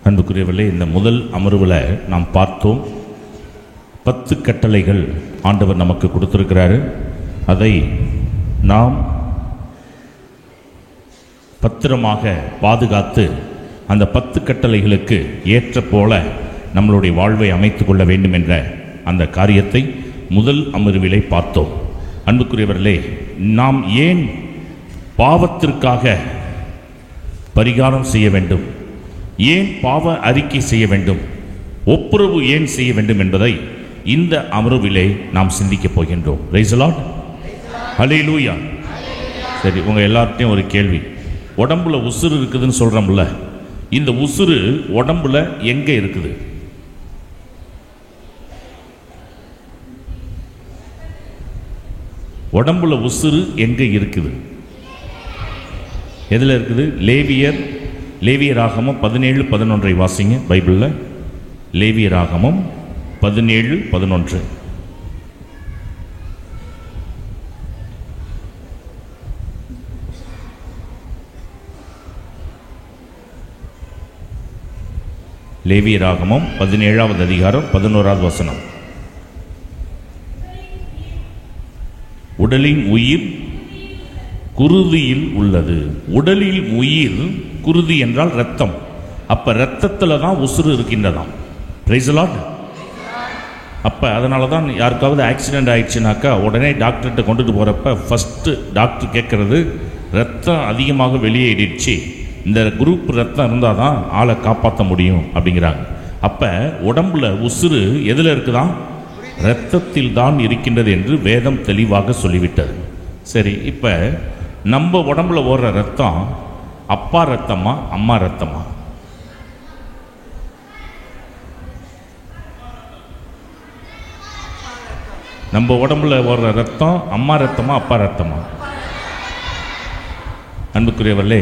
அன்புக்குரியவர்களே, இந்த முதல் அமர்வில் நாம் பார்த்தோம் 10 கட்டளைகள் ஆண்டவர் நமக்கு கொடுத்திருக்கிறாரு. அதை நாம் பத்திரமாக பாதுகாத்து அந்த 10 கட்டளைகளுக்கு ஏற்ற போல நம்மளுடைய வாழ்வை அமைத்துக் கொள்ள வேண்டும் என்ற அந்த காரியத்தை முதல் அமர்விலே பார்த்தோம். அன்புக்குரியவர்களே, நாம் ஏன் பாவத்திற்காக பரிகாரம் செய்ய வேண்டும், ஏன் பாவ அறிக்கை செய்ய வேண்டும், ஒப்புரவு ஏன் செய்ய வேண்டும் என்பதை இந்த அமர்விலே நாம் சிந்திக்கப் போகின்றோம். பிரைஸ் தி லார்ட், ஹல்லேலூயா. சரி, உங்க எல்லார்ட்டையும் ஒரு கேள்வி. உடம்புல உசுறு இருக்குதுன்னு சொல்றோம்ல, இந்த உசுறு உடம்புல எங்க இருக்குது? உடம்புல உசுறு எங்க இருக்குது? எதுல இருக்குது? லேவியராகமம் 17:11 வாசிங்க பைபிளில். லேவியராகமம் 17:11. லேவியராகமம் 17வது அதிகாரம் 11வது வசனம். உடலின் உயிர் குருதியில் உள்ளது. உடலில் உயிர், குருதி என்றால் ரத்தம். அப்ப ரத்தத்துல தான் உசுறு இருக்கின்றதாம். Price the Lord. அப்ப அதனால தான் யாருக்காவது ஆக்சிடென்ட் ஆயிடுச்சுனாக்கா உடனே டாக்டர்கிட்ட கொண்டுட்டு போறப்ப ஃபர்ஸ்ட் டாக்டர் கேட்கறது, ரத்தம் அதிகமாக வெளியேறிடுச்சு, இந்த குரூப் ரத்தம் இருந்தால் தான் ஆளை காப்பாற்ற முடியும் அப்படிங்கிறாங்க. அப்ப உடம்புல உசுறு எதுல இருக்குதான்? இரத்தத்தில் தான் இருக்கின்றது என்று வேதம் தெளிவாக சொல்லிவிட்டது. சரி, இப்ப நம்ம உடம்புல ஓடுற ரத்தம் அப்பா ரத்தமா அம்மா ரத்தமா? நம்ம உடம்புல ஓடுற ரத்தம் அம்மா ரத்தமா அப்பா ரத்தமா? அன்புக்குரியவர்களே,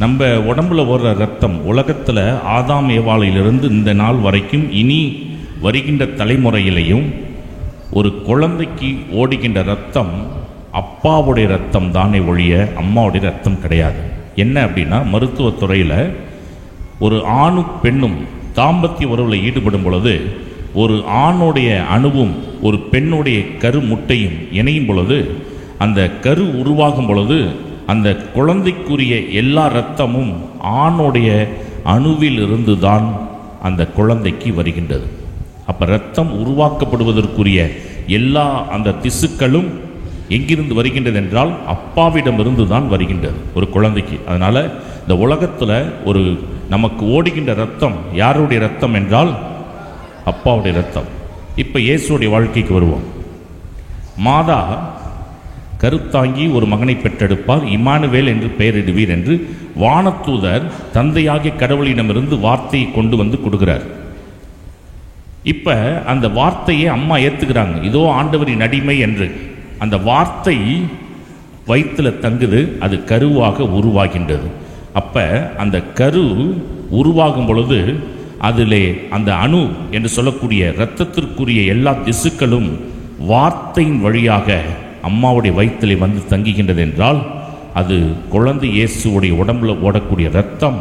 நம்ம உடம்புல ஓடுற ரத்தம் உலகத்துல ஆதாம் ஏவாளிலிருந்து இந்த நாள் வரைக்கும் இனி வருகின்ற தலைமுறையிலையும் ஒரு குழந்தைக்கு ஓடுகின்ற ரத்தம் அப்பாவுடைய ரத்தம் தானே ஒழிய அம்மாவுடைய ரத்தம் கிடையாது. என்ன அப்படின்னா, மருத்துவத்துறையில் ஒரு ஆணும் பெண்ணும் தாம்பத்திய உறவில் ஈடுபடும் பொழுது ஒரு ஆணுடைய அணுவும் ஒரு பெண்ணுடைய கரு முட்டையும் இணையும் பொழுது, அந்த கரு உருவாகும் பொழுது அந்த குழந்தைக்குரிய எல்லா இரத்தமும் ஆணுடைய அணுவில் இருந்து தான் அந்த குழந்தைக்கு வருகின்றது. அப்போ ரத்தம் உருவாக்கப்படுவதற்குரிய எல்லா அந்த திசுக்களும் எங்கிருந்து வருகின்றது என்றால் அப்பாவிடமிருந்து தான் வருகின்றது ஒரு குழந்தைக்கு. அதனால இந்த உலகத்தில் ஒரு நமக்கு ஓடுகின்ற ரத்தம் யாருடைய ரத்தம் என்றால் அப்பாவுடைய ரத்தம். இப்போ இயேசுடைய வாழ்க்கைக்கு வருவோம். மாதா கருத்தாங்கி ஒரு மகனை பெற்றெடுப்பார், இம்மானுவேல் என்று பெயரிடுவீர் என்று வானதூதர் தந்தையாகிய கடவுளிடமிருந்து வார்த்தையை கொண்டு வந்து கொடுக்கிறார். இப்ப அந்த வார்த்தையை அம்மா ஏத்துக்கிறாங்க, இதோ ஆண்டவரின் அடிமை என்று. அந்த வார்த்தை வயிற்றுல தங்குது, அது கருவாக உருவாகின்றது. அப்ப அந்த கரு உருவாகும் பொழுது அதிலே அந்த அணு என்று சொல்லக்கூடிய இரத்தத்திற்குரிய எல்லா திசுக்களும் வார்த்தையின் வழியாக அம்மாவுடைய வயிற்றிலே வந்து தங்குகின்றது என்றால் அது குழந்தை இயேசுடைய உடம்புல ஓடக்கூடிய இரத்தம்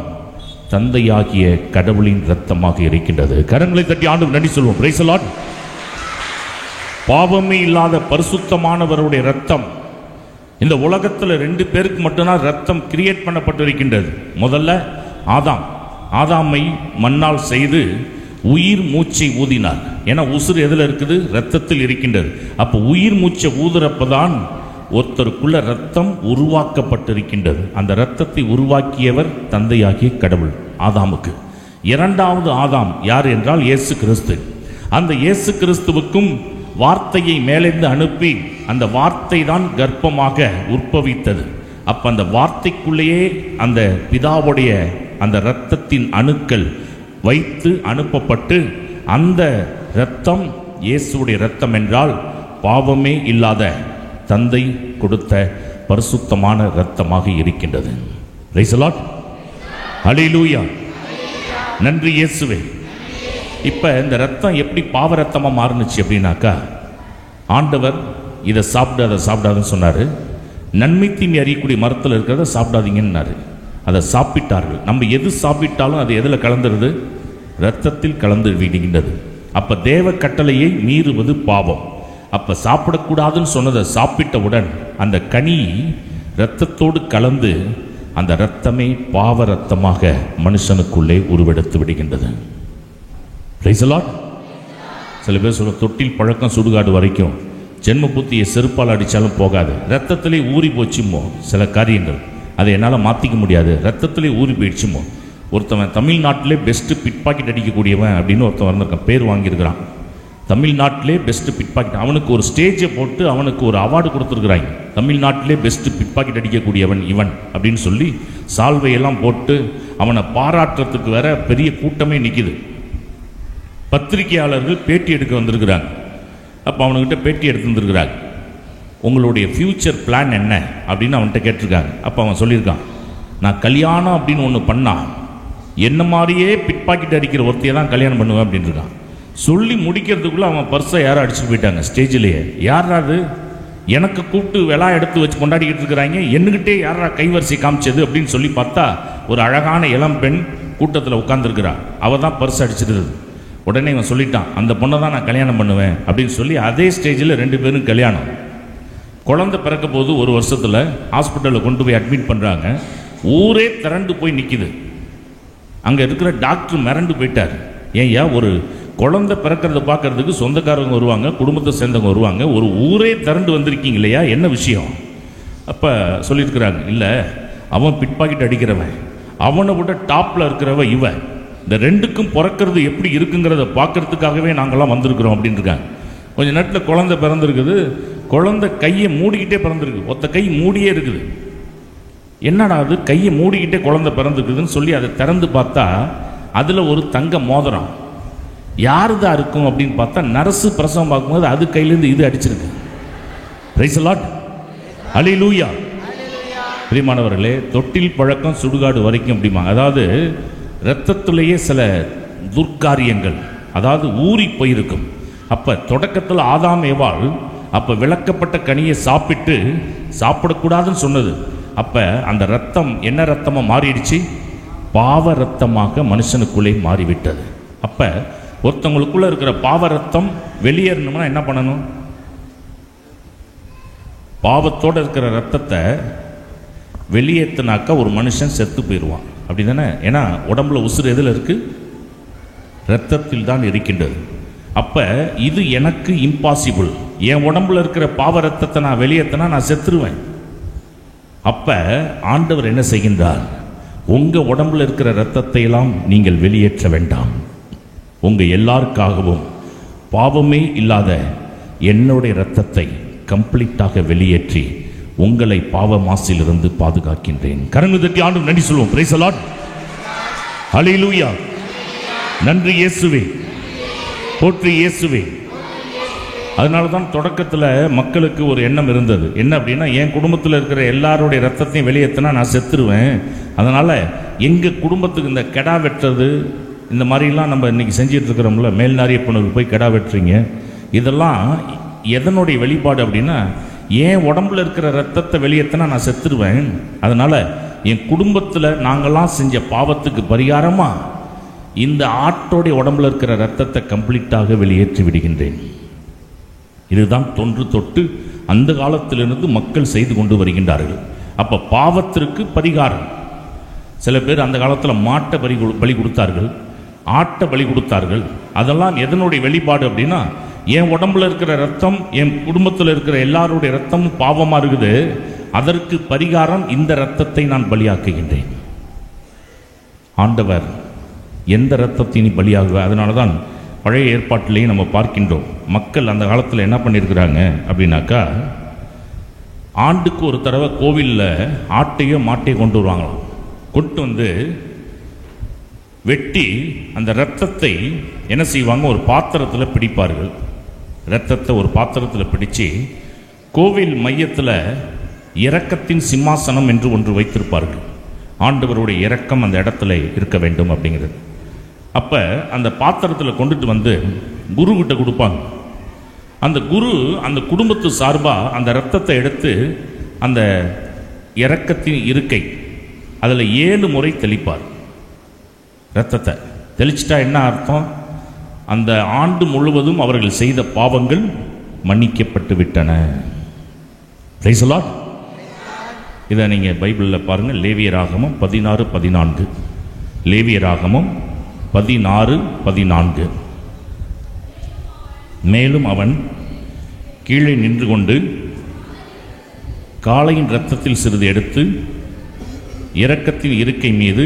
தந்தையாகிய கடவுளின் இரத்தமாக இருக்கின்றது. கரங்களை தட்டி ஆண்டவருக்கு நன்றி சொல்வோம். Praise the Lord. பாவமே இல்லாத பரிசுத்தமானவருடைய இரத்தம். இந்த உலகத்தில் 2 பேருக்கு மட்டும்தான் ரத்தம் கிரியேட் பண்ணப்பட்டிருக்கின்றது. முதல்ல ஆதாமை மண்ணால் செய்து உயிர் மூச்சை ஊதினார். ஏன்னா உசுறு எதில் இருக்குது? ரத்தத்தில் இருக்கின்றது. அப்போ உயிர் மூச்சை ஊதுறப்பதான் ஒருத்தருக்குள்ள ரத்தம் உருவாக்கப்பட்டிருக்கின்றது. அந்த ரத்தத்தை உருவாக்கியவர் தந்தையாகிய கடவுள் ஆதாமுக்கு. 2வது ஆதாம் யார் என்றால் இயேசு கிறிஸ்து. அந்த இயேசு கிறிஸ்துவுக்கும் வார்த்தையை மேலிருந்து அனுப்பி அந்த வார்த்தை தான் கர்ப்பமாக உற்பவித்தது. அப்ப அந்த வார்த்தைக்குள்ளேயே அந்த பிதாவுடைய அந்த இரத்தத்தின் அணுக்கள் வைத்து அனுப்பப்பட்டு அந்த இரத்தம் இயேசுடைய இரத்தம் என்றால் பாவமே இல்லாத தந்தை கொடுத்த பரிசுத்தமான இரத்தமாக இருக்கின்றது. Praise the Lord. ஹல்லேலூயா. நன்றி இயேசுவே. இப்ப இந்த ரத்தம் எப்படி பாவ ரத்தமா மாறுனுச்சு அப்படின்னாக்கா, ஆண்டவர் இதை சாப்பிடாதுன்னு சொன்னாரு. நன்மை தீமை அறியக்கூடிய மரத்தில் இருக்கிறத சாப்பிடாதீங்கன்னாரு. அதை சாப்பிட்டார்கள். நம்ம எது சாப்பிட்டாலும் அது எதில் கலந்துருது? இரத்தத்தில் கலந்து விடுகின்றது. அப்போ தேவ கட்டளையை மீறுவது பாவம். அப்போ சாப்பிடக்கூடாதுன்னு சொன்னதை சாப்பிட்டவுடன் அந்த கனி இரத்தத்தோடு கலந்து அந்த இரத்தமே பாவ இரத்தமாக மனுஷனுக்குள்ளே உருவெடுத்து விடுகின்றது. Price the Lord. சில பேர் சொல்ல தொட்டில் பழக்கம் சுடுகாடு வரைக்கும், ஜென்ம புத்தியை செருப்பால் அடித்தாலும் போகாது, ரத்தத்திலே ஊறி போச்சுமோ சில காரியங்கள், அதை என்னால் மாற்றிக்க முடியாது, ரத்தத்திலே ஊறி போயிடுச்சுமோ. ஒருத்தவன் தமிழ்நாட்டிலே பெஸ்ட்டு பிட் பாக்கெட் அடிக்கக்கூடியவன் அப்படின்னு ஒருத்தன் வந்திருக்கான், பேர் வாங்கியிருக்கிறான். தமிழ்நாட்டிலே பெஸ்ட்டு பிட் பாக்கெட், அவனுக்கு ஒரு ஸ்டேஜை போட்டு அவனுக்கு ஒரு அவார்டு கொடுத்துருக்குறாங்க. தமிழ்நாட்டிலே பெஸ்ட்டு பிட் பாக்கெட் அடிக்கக்கூடியவன் இவன் அப்படின்னு சொல்லி சால்வையெல்லாம் போட்டு அவனை பாராட்டுறதுக்கு வேற பெரிய கூட்டமே நிற்கிது. பத்திரிகையாளர்கள் பேட்டி எடுக்க வந்திருக்கிறாங்க. அப்போ அவனுக்கிட்ட பேட்டி எடுத்து வந்துருக்கிறாங்க. உங்களுடைய ஃப்யூச்சர் பிளான் என்ன அப்படின்னு அவன்கிட்ட கேட்டிருக்காங்க. அப்போ அவன் சொல்லியிருக்கான், நான் கல்யாணம் அப்படின்னு ஒன்று பண்ணா என்ன மாதிரியே பிட் பாக்கெட் அடிக்கிற ஒருத்தையை தான் கல்யாணம் பண்ணுவேன் அப்படின்னு இருக்கான். சொல்லி முடிக்கிறதுக்குள்ளே அவன் பர்ஸை யாரும் அடிச்சுட்டு போயிட்டாங்க ஸ்டேஜிலேயே. யாராவது எனக்கு கூப்பிட்டு விழா எடுத்து வச்சு கொண்டாடிக்கிட்டு இருக்கிறாங்க, என்னகிட்டே யாரா கைவரிசை காமிச்சது அப்படின்னு சொல்லி பார்த்தா ஒரு அழகான இளம் பெண் கூட்டத்தில் உட்காந்துருக்கிறா. அவள் தான் பர்ஸ் அடிச்சிருது. உடனே இவன் சொல்லிட்டான், அந்த பொண்ணை தான் நான் கல்யாணம் பண்ணுவேன் அப்படின்னு சொல்லி அதே ஸ்டேஜில் 2 பேரும் கல்யாணம். குழந்தை பிறக்க போது 1 வருஷத்தில் ஹாஸ்பிட்டலில் கொண்டு போய் அட்மிட் பண்ணுறாங்க. ஊரே திரண்டு போய் நிற்கிது. அங்கே இருக்கிற டாக்டர் மிரண்டு போயிட்டார். ஏன்யா, ஒரு குழந்தை பிறக்கிறத பார்க்கறதுக்கு சொந்தக்காரங்க வருவாங்க, குடும்பத்தை சேர்ந்தவங்க வருவாங்க, ஒரு ஊரே திரண்டு வந்திருக்கீங்க இல்லையா, என்ன விஷயம்? அப்போ சொல்லியிருக்கிறாங்க, இல்லை அவன் பிட் பாக்கெட் அடிக்கிறவன், அவனை விட டாப்பில் இருக்கிறவன் இவன், இந்த 2க்கும் பிறக்கிறது எப்படி இருக்குங்கிறத பார்க்கறதுக்காகவே நாங்கள்லாம் வந்திருக்கிறோம் அப்படின்னு இருக்காங்க. கொஞ்ச நேரத்தில் குழந்தை பிறந்திருக்குது. குழந்தை கையை மூடிக்கிட்டே பிறந்திருக்கு. ஒத்த கை மூடியே இருக்குது. என்னடா அது, கையை மூடிக்கிட்டே குழந்தை பிறந்திருக்குதுன்னு சொல்லி அதை திறந்து பார்த்தா அதில் ஒரு தங்க மோதிரம். யாருதான் இருக்கும் அப்படின்னு பார்த்தா நர்ஸு பிரசவம் பார்க்கும்போது அது கையிலேருந்து இது அடிச்சிருக்கு. Praise the Lord. ஹல்லேலூயா. பிரியமானவர்களே, தொட்டில் பழக்கம் சுடுகாடு வரைக்கும் அப்படிமா, அதாவது இரத்தத்திலேயே சில துர்க்காரியங்கள் அதாவது ஊறி போயிருக்கும். அப்போ தொடக்கத்தில் ஆதாம் ஏவாள் அப்போ விளக்கப்பட்ட கனியை சாப்பிட்டு சாப்பிடக்கூடாதுன்னு சொன்னது. அப்போ அந்த ரத்தம் என்ன ரத்தமாக மாறிடுச்சு? பாவ ரத்தமாக மனுஷனுக்குள்ளே மாறிவிட்டது. அப்போ ஒருத்தவங்களுக்குள்ளே இருக்கிற பாவ ரத்தம் வெளியேறணும்னா என்ன பண்ணணும்? பாவத்தோடு இருக்கிற ரத்தத்தை வெளியேற்றினாக்கா ஒரு மனுஷன் செத்து போயிடுவான். அப்படி தானே? ஏன்னா உடம்புல உசுறு எதில் இருக்குது? இரத்தத்தில் தான் இருக்கின்றது. அப்போ இது எனக்கு இம்பாசிபிள். என் உடம்புல இருக்கிற பாவ ரத்தத்தை நான் வெளியேற்றினா நான் செத்துருவேன். அப்போ ஆண்டவர் என்ன செய்கின்றார்? உங்கள் உடம்புல இருக்கிற இரத்தத்தை எல்லாம் நீங்கள் வெளியேற்ற வேண்டாம், உங்கள் எல்லாருக்காகவும் பாவமே இல்லாத என்னுடைய இரத்தத்தை கம்ப்ளீட்டாக வெளியேற்றி உங்களை பாவ மாசிலிருந்து பாதுகாக்கின்றேன். கரங்களை தட்டி ஆண்டவருக்கு நன்றி சொல்வோம். Praise the Lord. ஹல்லேலூயா. நன்றி இயேசுவே, போற்றி இயேசுவே. அதனால தான் தொடக்கத்தில் மக்களுக்கு ஒரு எண்ணம் இருந்தது. என்ன அப்படின்னா, என் குடும்பத்தில் இருக்கிற எல்லாருடைய ரத்தத்தையும் வெளியேற்றினா நான் செத்துருவேன். அதனால் எங்கள் குடும்பத்துக்கு இந்த கெடா வெட்டுறது இந்த மாதிரிலாம் நம்ம இன்றைக்கி செஞ்சிட்டு இருக்கிறோம்ல, மேல்நாரியப்பனுக்கு போய் கெடா வெட்டுறீங்க, இதெல்லாம் எதனுடைய வெளிப்பாடு அப்படின்னா, என் உடம்புல இருக்கிற ரத்தத்தை வெளியேற்றினா நான் செத்துருவேன். அதனால் என் குடும்பத்தில் நாங்கள்லாம் செஞ்ச பாவத்துக்கு பரிகாரமாக இந்த ஆட்டோடைய உடம்புல இருக்கிற ரத்தத்தை கம்ப்ளீட்டாக வெளியேற்றி விடுகின்றேன். இதுதான் தொன்று தொட்டு அந்த காலத்திலிருந்து மக்கள் செய்து கொண்டு வருகின்றார்கள். அப்போ பாவத்திற்கு பரிகாரம். சில பேர் அந்த காலத்தில் மாட்டை பலி கொடுத்தார்கள், ஆட்டை பலி கொடுத்தார்கள். அதெல்லாம் எதனுடைய வெளிப்பாடு அப்படின்னா, என் உடம்புல இருக்கிற ரத்தம் என் குடும்பத்தில் இருக்கிற எல்லாருடைய ரத்தமும் பாவமாக இருக்குது, அதற்கு பரிகாரம் இந்த ரத்தத்தை நான் பலியாக்குகின்றேன். ஆண்டவர் எந்த ரத்தத்தையும் பலியாகுவேன். அதனால தான் பழைய ஏற்பாட்டிலையும் நம்ம பார்க்கின்றோம். மக்கள் அந்த காலத்தில் என்ன பண்ணியிருக்கிறாங்க அப்படின்னாக்கா, ஆண்டுக்கு ஒரு தடவை கோவிலில் ஆட்டையோ மாட்டையோ கொண்டு வருவாங்களாம். கொண்டு வந்து வெட்டி அந்த இரத்தத்தை என்ன செய்வாங்க, ஒரு பாத்திரத்தில் பிடிப்பார்கள். இரத்தத்தை ஒரு பாத்திரத்தில் பிடிச்சு கோவில் மையத்தில் இரக்கத்தின் சிம்மாசனம் என்று ஒன்று வைத்திருப்பார்கள். ஆண்டவருடைய இரக்கம் அந்த இடத்துல இருக்க வேண்டும் அப்படிங்கிறது. அப்போ அந்த பாத்திரத்தில் கொண்டுட்டு வந்து குரு கிட்ட கொடுப்பாங்க. அந்த குரு அந்த குடும்பத்து சார்பாக அந்த இரத்தத்தை எடுத்து அந்த இரக்கத்தின் இருக்கை அதில் 7 முறை தெளிப்பார். இரத்தத்தை தெளிச்சிட்டா என்ன அர்த்தம்? அந்த ஆண்டு முழுவதும் அவர்கள் செய்த பாவங்கள் மன்னிக்கப்பட்டு விட்டன. Price the Lord. இதை நீங்கள் பைபிளில் பாருங்கள். லேவியராகமம் 16:14. லேவியராகமம் 16:14. மேலும் அவன் கீழே நின்று கொண்டு காளையின் இரத்தத்தில் சிறிது எடுத்து இரக்கத்தில் இருக்கை மீது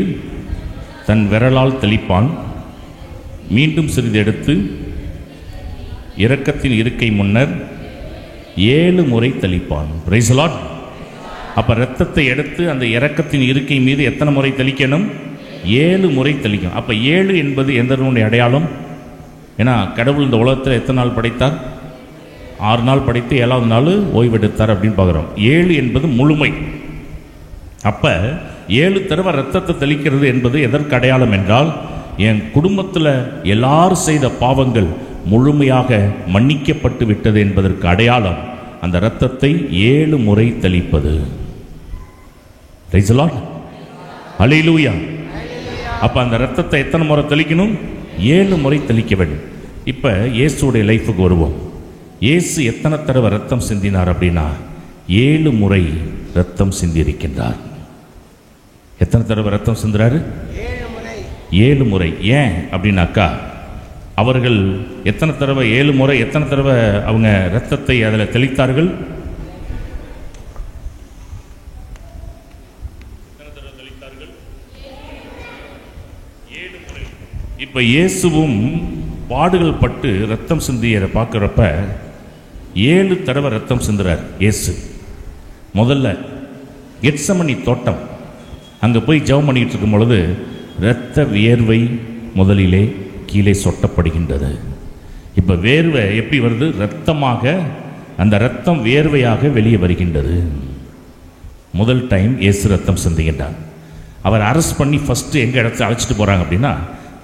தன் விரலால் தெளிப்பான். மீண்டும் சிறிது எடுத்து இரக்கத்தில் இருக்கை முன்னர் 7 முறை தெளிப்பான். Price the Lord. அப்போ இரத்தத்தை எடுத்து அந்த இரக்கத்தின் இருக்கை மீது எத்தனை முறை தெளிக்கணும்? 7 முறை தெளிக்கும். அப்போ 7 என்பது எந்த அடையாளம்? ஏன்னா கடவுள் இந்த உலகத்தில் எத்தனை நாள் படைத்தார்? 6 நாள் படைத்து 7வது நாள் ஓய்வெடுத்தார் அப்படின்னு பார்க்குறோம். 7 என்பது முழுமை. அப்போ 7 தடவை ரத்தத்தை தெளிக்கிறது என்பது எதற்கு அடையாளம் என்றால், என் குடும்பத்தில் எல்லாரும் செய்த பாவங்கள் முழுமையாக மன்னிக்கப்பட்டு விட்டது என்பதற்கு அடையாளம் அந்த இரத்தத்தை 7 முறை தெளிப்பது. Price the Lord. ஹல்லேலூயா. அப்போ அந்த இரத்தத்தை எத்தனை முறை தெளிக்கணும்? 7 முறை தெளிக்க வேண்டும். இப்போ இயேசுடைய லைஃபுக்கு வருவோம். இயேசு எத்தனை தடவை ரத்தம் சிந்தினார் அப்படின்னா 7 முறை ரத்தம் சிந்தி இருக்கின்றார். எத்தனை தடவை ரத்தம் சிந்துறாரு? 7 முறை. ஏன் அப்படின்னாக்கா அவர்கள் எத்தனை தடவை 7 முறை எத்தனை தடவை அவங்க ரத்தத்தை அதில் தெளித்தார்கள்? இப்போ இயேசுவும் பாடுகள் பட்டு ரத்தம் சிந்திய பார்க்குறப்ப 7 தடவை ரத்தம் சிந்துறார் இயேசு. முதல்ல கெத்சமனி தோட்டம், அங்கே போய் ஜெபம் பண்ணிட்டு இருக்கும் பொழுது இரத்த வியர்வை முதலிலே கீழே சொட்டப்படுகின்றது. இப்போ வேர்வை எப்படி வருது? இரத்தமாக, அந்த இரத்தம் வேர்வையாக வெளியே வருகின்றது. முதல் டைம் இயேசு ரத்தம் சிந்துகின்றார். அவர் அரெஸ்ட் பண்ணி ஃபஸ்ட்டு எங்கே இடத்துல அழைச்சிட்டு போகிறாங்க அப்படின்னா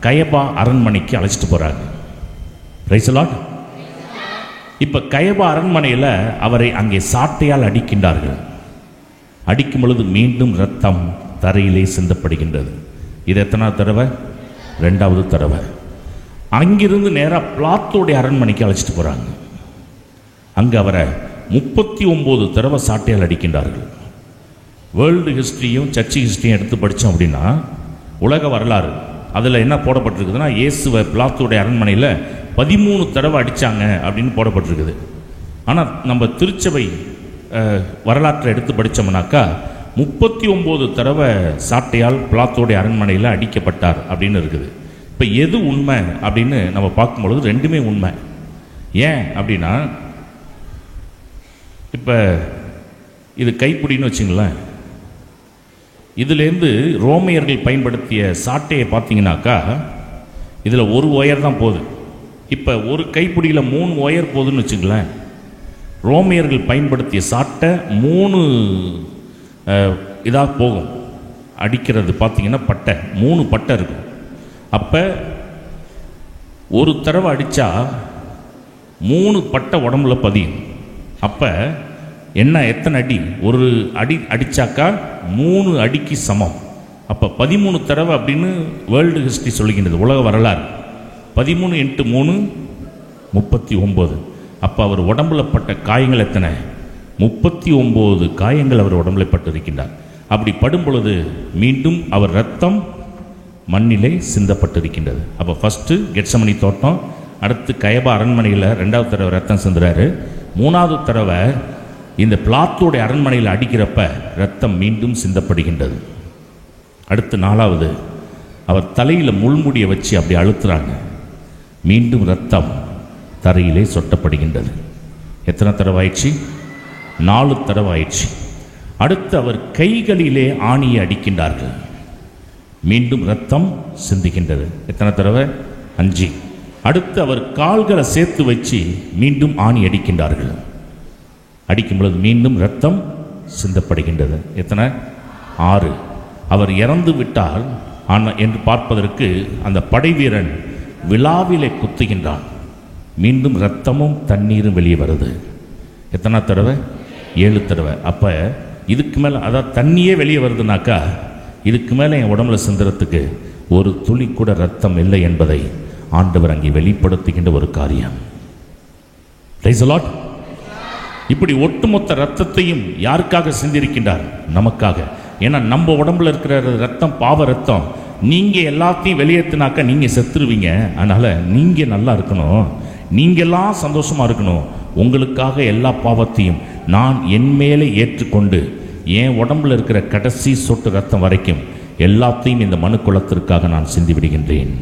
கயபா அரண்மனைக்கு அழைச்சிட்டு போகிறாங்க. Price the Lord. இப்போ கயபா அரண்மனையில் அவரை அங்கே சாட்டையால் அடிக்கின்றார்கள். அடிக்கும் பொழுது மீண்டும் ரத்தம் தரையிலே சிந்தப்படுகின்றது. இது எத்தனாவது தடவை? 2வது தடவை. அங்கிருந்து நேராக பிளாத்தோடைய அரண்மனைக்கு அழைச்சிட்டு போகிறாங்க. அங்கே அவரை 39 தடவை சாட்டையால் அடிக்கின்றார்கள். வேர்ல்டு ஹிஸ்ட்ரியும் சர்ச் ஹிஸ்ட்ரியும் எடுத்து படித்தோம் அப்படின்னா உலக வரலாறு அதில் என்ன போடப்பட்டிருக்குதுன்னா, இயேசுவை பிளாத்தோடைய அரண்மனையில் 13 தடவை அடித்தாங்க அப்படின்னு போடப்பட்டிருக்குது. ஆனால் நம்ம திருச்சபை வரலாற்றை எடுத்து படித்தோம்னாக்கா 39 தடவை சாட்டையால் பிளாத்தோடைய அரண்மனையில் அடிக்கப்பட்டார் அப்படின்னு இருக்குது. இப்போ எது உண்மை அப்படின்னு நம்ம பார்க்கும்பொழுது 2மே உண்மை. ஏன் அப்படின்னா, இப்போ இது கைப்பிடின்னு வச்சுங்களேன். இதுலேருந்து ரோமையர்கள் பயன்படுத்திய சாட்டையை பார்த்தீங்கன்னாக்கா இதில் 1 ஒயர் தான் போகுது. இப்போ ஒரு கைப்பிடியில் 3 ஒயர் போகுதுன்னு வச்சுங்களேன். ரோமையர்கள் பயன்படுத்திய சாட்டை 3 இதாக போகும். அடிக்கிறது பார்த்தீங்கன்னா பட்டை 3 பட்டை இருக்கும். அப்போ ஒரு தடவை அடித்தா 3 பட்டை உடம்புல பதியும். அப்போ என்ன, எத்தனை அடி? ஒரு அடி அடித்தாக்கா 3 அடிக்கு சமம். அப்போ 13 தடவை அப்படின்னு வேர்ல்டு ஹிஸ்ட்ரி சொல்லுகின்றது, உலக வரலாறு. 13 × 3 39. அப்போ அவர் உடம்புல பட்ட காயங்கள் எத்தனை? 39 காயங்கள் அவர் உடம்புல பட்டிருக்கின்றார். அப்படி படும் பொழுது மீண்டும் அவர் ரத்தம் மண்ணிலே சிந்தப்பட்டிருக்கின்றது. அப்போ ஃபஸ்ட்டு கெத்சமனி தோட்டம், அடுத்து கயபா அரண்மனையில் 2வது தடவை ரத்தம் சிந்துறாரு. 3வது தடவை இந்த பிளாத்தோடைய அரண்மனையில் அடிக்கிறப்ப ரத்தம் மீண்டும் சிந்தப்படுகின்றது. அடுத்து 4வது அவர் தலையில் முள்முடியை வச்சு அப்படி அழுத்துறாங்க. மீண்டும் ரத்தம் தரையிலே சொட்டப்படுகின்றது. எத்தனை தடவை ஆயிடுச்சு? 4 தடவை ஆயிடுச்சு. அடுத்து அவர் கைகளிலே ஆணியை அடிக்கின்றார்கள். மீண்டும் ரத்தம் சிந்துகின்றது. எத்தனை தடவை? 5. அடுத்து அவர் கால்களை சேர்த்து வச்சு மீண்டும் ஆணி அடிக்கின்றார்கள். அடிக்கும் பொழுது மீண்டும் ரத்தம் சிந்தப்படுகின்றது. எத்தனை? 6. அவர் இறந்து விட்டால் என்று பார்ப்பதற்கு அந்த படை வீரன் விழாவிலே குத்துகின்றான். மீண்டும் ரத்தமும் தண்ணீரும் வெளியே வருது. எத்தனை தடவை? 7 தடவை. அப்போ இதுக்கு மேலே, அதாவது தண்ணியே வெளியே வருதுனாக்கா இதுக்கு மேலே என் உடம்புல சிந்துறதுக்கு ஒரு துளி கூட ரத்தம் இல்லை என்பதை ஆண்டவர் அங்கே வெளிப்படுத்துகின்ற ஒரு காரியம். Price the Lord. இப்படி ஒட்டுமொத்த ரத்தத்தையும் யாருக்காக சிந்திருக்கின்றார்? நமக்காக. ஏன்னா நம்ம உடம்புல இருக்கிற ரத்தம் பாவ ரத்தம். நீங்க எல்லாத்தையும் வெளியேற்றினாக்கா நீங்க செத்துருவீங்க. அதனால நீங்க நல்லா இருக்கணும், நீங்கெல்லாம் சந்தோஷமா இருக்கணும். உங்களுக்காக எல்லா பாவத்தையும் நான் என் மேலே ஏற்றுக்கொண்டு என் உடம்புல இருக்கிற கடைசி சொட்டு ரத்தம் வரைக்கும் எல்லாத்தையும் இந்த மனு குலத்திற்காக நான் சிந்தி விடுகின்றேன்.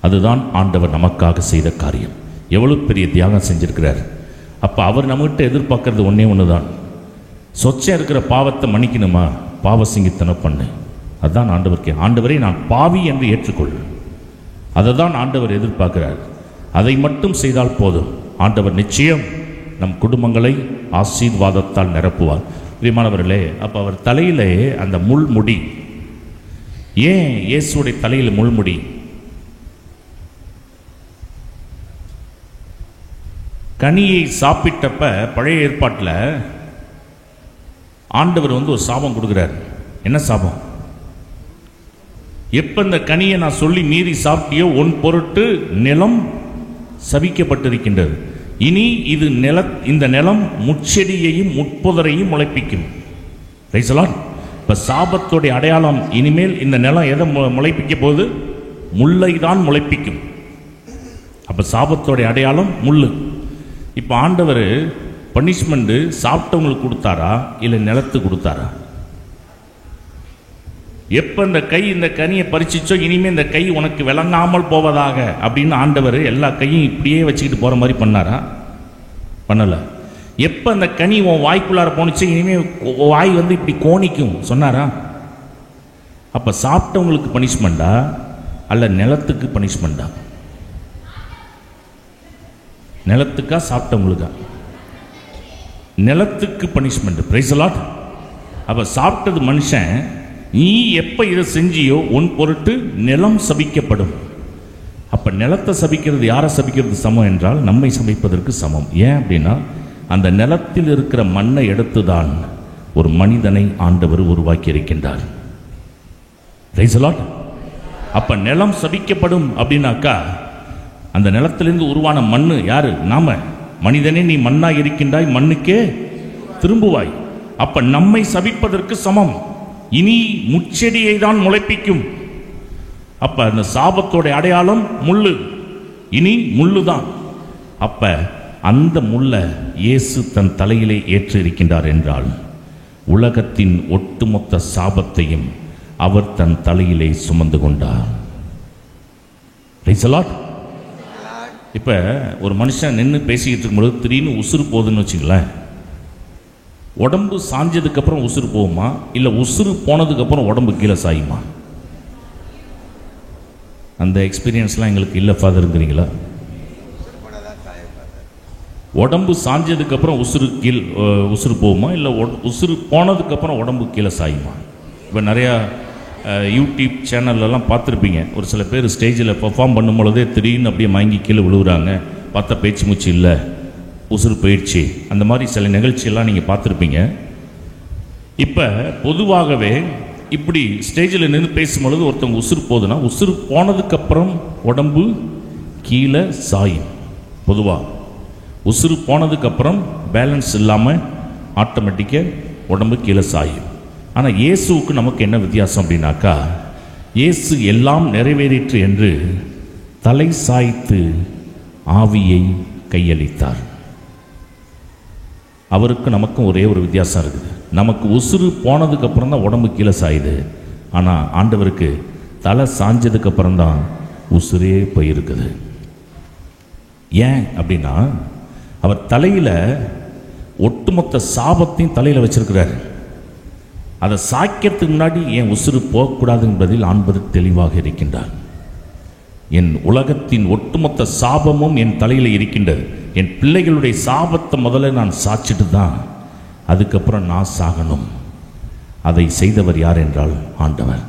அதுதான் ஆண்டவர் நமக்காக செய்த காரியம். எவ்வளவு பெரிய தியாகம் செஞ்சிருக்கிறார். அப்போ அவர் நம்மகிட்ட எதிர்பார்க்கறது ஒன்றே ஒன்று தான். சொச்சம் இருக்கிற பாவத்தை மன்னிக்கணுமா? பாவ சிங்கித்தனம் பண்ணு. அதுதான் ஆண்டவருக்கு. ஆண்டவரை நான் பாவி என்று ஏற்றுக்கொள். அதை தான் ஆண்டவர் எதிர்பார்க்கிறார். அதை மட்டும் செய்தால் போதும். ஆண்டவர் நிச்சயம் நம் குடும்பங்களை ஆசீர்வாதத்தால் நிரப்புவார். பிரியமானவர்களே, அப்போ அவர் தலையிலே அந்த முள்முடி, ஏன் இயேசுடைய தலையில் முள்முடி? கனியை சாப்பிட்டப்ப பழைய ஏற்பாட்டில் ஆண்டவர் ஒரு சாபம் கொடுக்கிறார். என்ன சாபம்? எப்ப இந்த கனியை நான் சொல்லி மீறி சாப்பிட்டியோ உன் பொருட்டு நிலம் சபிக்கப்பட்டிருக்கின்றது. இனி இது இந்த நிலம் முட்செடியையும் முட்புதரையும் முளைப்பிக்கும். Price the Lord. இப்ப சாபத்துடைய அடையாளம் இனிமேல் இந்த நிலம் எதை முளைப்பிக்க போகுது? முல்லை தான் முளைப்பிக்கும். அப்ப சாபத்துடைய அடையாளம் முள்ளு. இப்ப ஆண்டவர் பனிஷ்மெண்ட் சாப்பிட்டவங்களுக்கு கொடுத்தாரா இல்லை நிலத்துக்கு கொடுத்தாரா? எப்ப இந்த கனியை பறிச்சிச்சோ இனிமே இந்த கை உனக்கு விளங்காமல் போவதாக அப்படின்னு ஆண்டவர் எல்லா கையும் இப்படியே வச்சுக்கிட்டு போற மாதிரி பண்ணாரா? பண்ணல. எப்ப இந்த கனி உன் வாய்க்குள்ளார போனுச்சு இனிமே வாய் இப்படி கோணிக்கும் சொன்னாரா? அப்ப சாப்பிட்டவங்களுக்கு பனிஷ்மெண்டா அல்ல நிலத்துக்கு பனிஷ்மெண்டா? நிலத்துக்கா சாப்பிட்டவங்களுக்கா? நிலத்துக்கு பனிஷ்மெண்ட். Price the Lord. அப்ப சாப்பிட்டது மனுஷன். நீ எப்ப இதை செஞ்சியோ உன் பொருட்டு நிலம் சபிக்கப்படும். அப்ப நிலத்தை சபிக்கிறது யாரை சபிக்கிறது சமம் என்றால் நம்மை சபிப்பதற்கு சமம். ஏன் அப்படின்னா அந்த நிலத்தில் இருக்கிற மண்ணை எடுத்துதான் ஒரு மனிதனை ஆண்டவர் உருவாக்கி இருக்கின்றார். Price the Lord. அப்ப நிலம் சபிக்கப்படும் அப்படின்னாக்கா அந்த நிலத்திலிருந்து உருவான மண்ணு யாரு? நாம. மனிதனே நீ மண்ணா இருக்கின்றாய், மண்ணுக்கே திரும்புவாய். அப்ப நம்மை சபிப்பதற்கு சமம். இனி முச்செடியை தான் முளைப்பிக்கும். அப்ப அந்த சாபத்தோட அடையாளம் முள்ளு. இனி முள்ளுதான். அப்ப அந்த முள்ளை இயேசு தன் தலையிலே ஏற்று இருக்கின்றார் என்றால் உலகத்தின் ஒட்டுமொத்த சாபத்தையும் அவர் தன் தலையிலே சுமந்து கொண்டார். Price the Lord. இப்ப ஒரு மனுஷன் நின்று பேசிக்கிட்டு இருக்கும்போது திடீர்னு உசுறு போகுதுன்னு வச்சுங்களேன். உடம்பு சாஞ்சதுக்கு அப்புறம் உசுறு போகுமா இல்லை உசுறு போனதுக்கு அப்புறம் உடம்பு கீழே சாயுமா? அந்த எக்ஸ்பீரியன்ஸ்லாம் எங்களுக்கு இல்லை ஃபாதருங்கிறீங்களா? உடம்பு சாஞ்சதுக்கு அப்புறம் உசுறு போகுமா இல்லை உசுறு போனதுக்கு அப்புறம் உடம்பு கீழே சாயுமா? இப்போ நிறையா யூடியூப் சேனல்லாம் பார்த்துருப்பீங்க. ஒரு சில பேர் ஸ்டேஜில் பெர்ஃபார்ம் பண்ணும் பொழுதே திடீர்னு அப்படியே மயங்கி கீழே விழுவுறாங்க. பார்த்தா பேச்சு மூச்சு இல்லை, உசுறு போயிடுச்சு. அந்த மாதிரி சில நிகழ்ச்சியெல்லாம் நீங்கள் பார்த்துருப்பீங்க. இப்போ பொதுவாகவே இப்படி ஸ்டேஜில் நின்று பேசும்பொழுது ஒருத்தவங்க உசுறு போகுதுன்னா உசுறு போனதுக்கப்புறம் உடம்பு கீழே சாயும். பொதுவாக உசுறு போனதுக்கப்புறம் பேலன்ஸ் இல்லாமல் ஆட்டோமேட்டிக்காக உடம்பு கீழே சாயும். ஆனால் இயேசுவுக்கு நமக்கு என்ன வித்தியாசம் அப்படின்னாக்கா, இயேசு எல்லாம் நிறைவேறிற்று என்று தலை சாய்த்து ஆவியை கையளித்தார். அவருக்கு நமக்கும் ஒரே ஒரு வித்தியாசம் இருக்குது. நமக்கு உசுறு போனதுக்கு அப்புறம் தான் உடம்பு கீழே சாயுது. ஆனால் ஆண்டவருக்கு தலை சாஞ்சதுக்கு அப்புறம் தான் உசுரே போயிருக்குது. ஏன் அப்படின்னா அவர் தலையில ஒட்டுமொத்த சாபத்தையும் தலையில வச்சிருக்கிறார். அதை சாய்க்கிறதுக்கு முன்னாடி என் உசுறு போகக்கூடாது என்பதில் ஆண்டவர் தெளிவாக இருக்கின்றார். என் உலகத்தின் ஒட்டுமொத்த சாபமும் என் தலையில் இருக்கின்றது. என் பிள்ளைகளுடைய சாபத்தை முதல்ல நான் சாய்ச்சிட்டு தான் அதுக்கப்புறம் நான் சாகணும். அதை செய்தவர் யார் என்றால் ஆண்டவர்.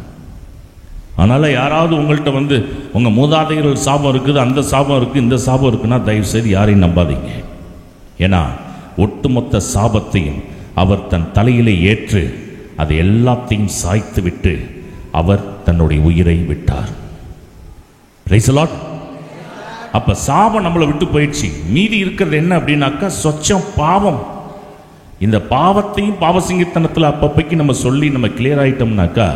அதனால் யாராவது உங்கள்கிட்ட உங்கள் மூதாதையர்கள் சாபம் இருக்குது, அந்த சாபம் இருக்குது, இந்த சாபம் இருக்குன்னா தயவு செய்து யாரையும் நம்பாதீங்க. ஏன்னா ஒட்டுமொத்த சாபத்தையும் அவர் தன் தலையிலே ஏற்று அதை எல்லாத்தையும் சாய்த்து விட்டு அவர் தன்னுடைய உயிரை விட்டார். Price the Lord. அப்ப சாபம் நம்மளை விட்டு போயிடுச்சு. மீதி இருக்கிறது என்ன அப்படின்னாக்கா சொச்சம் பாவம். இந்த பாவத்தையும் பாவசிங்கத்தனத்தில் அப்பப்பைக்கு நம்ம சொல்லி நம்ம கிளியர் ஆயிட்டோம்னாக்கா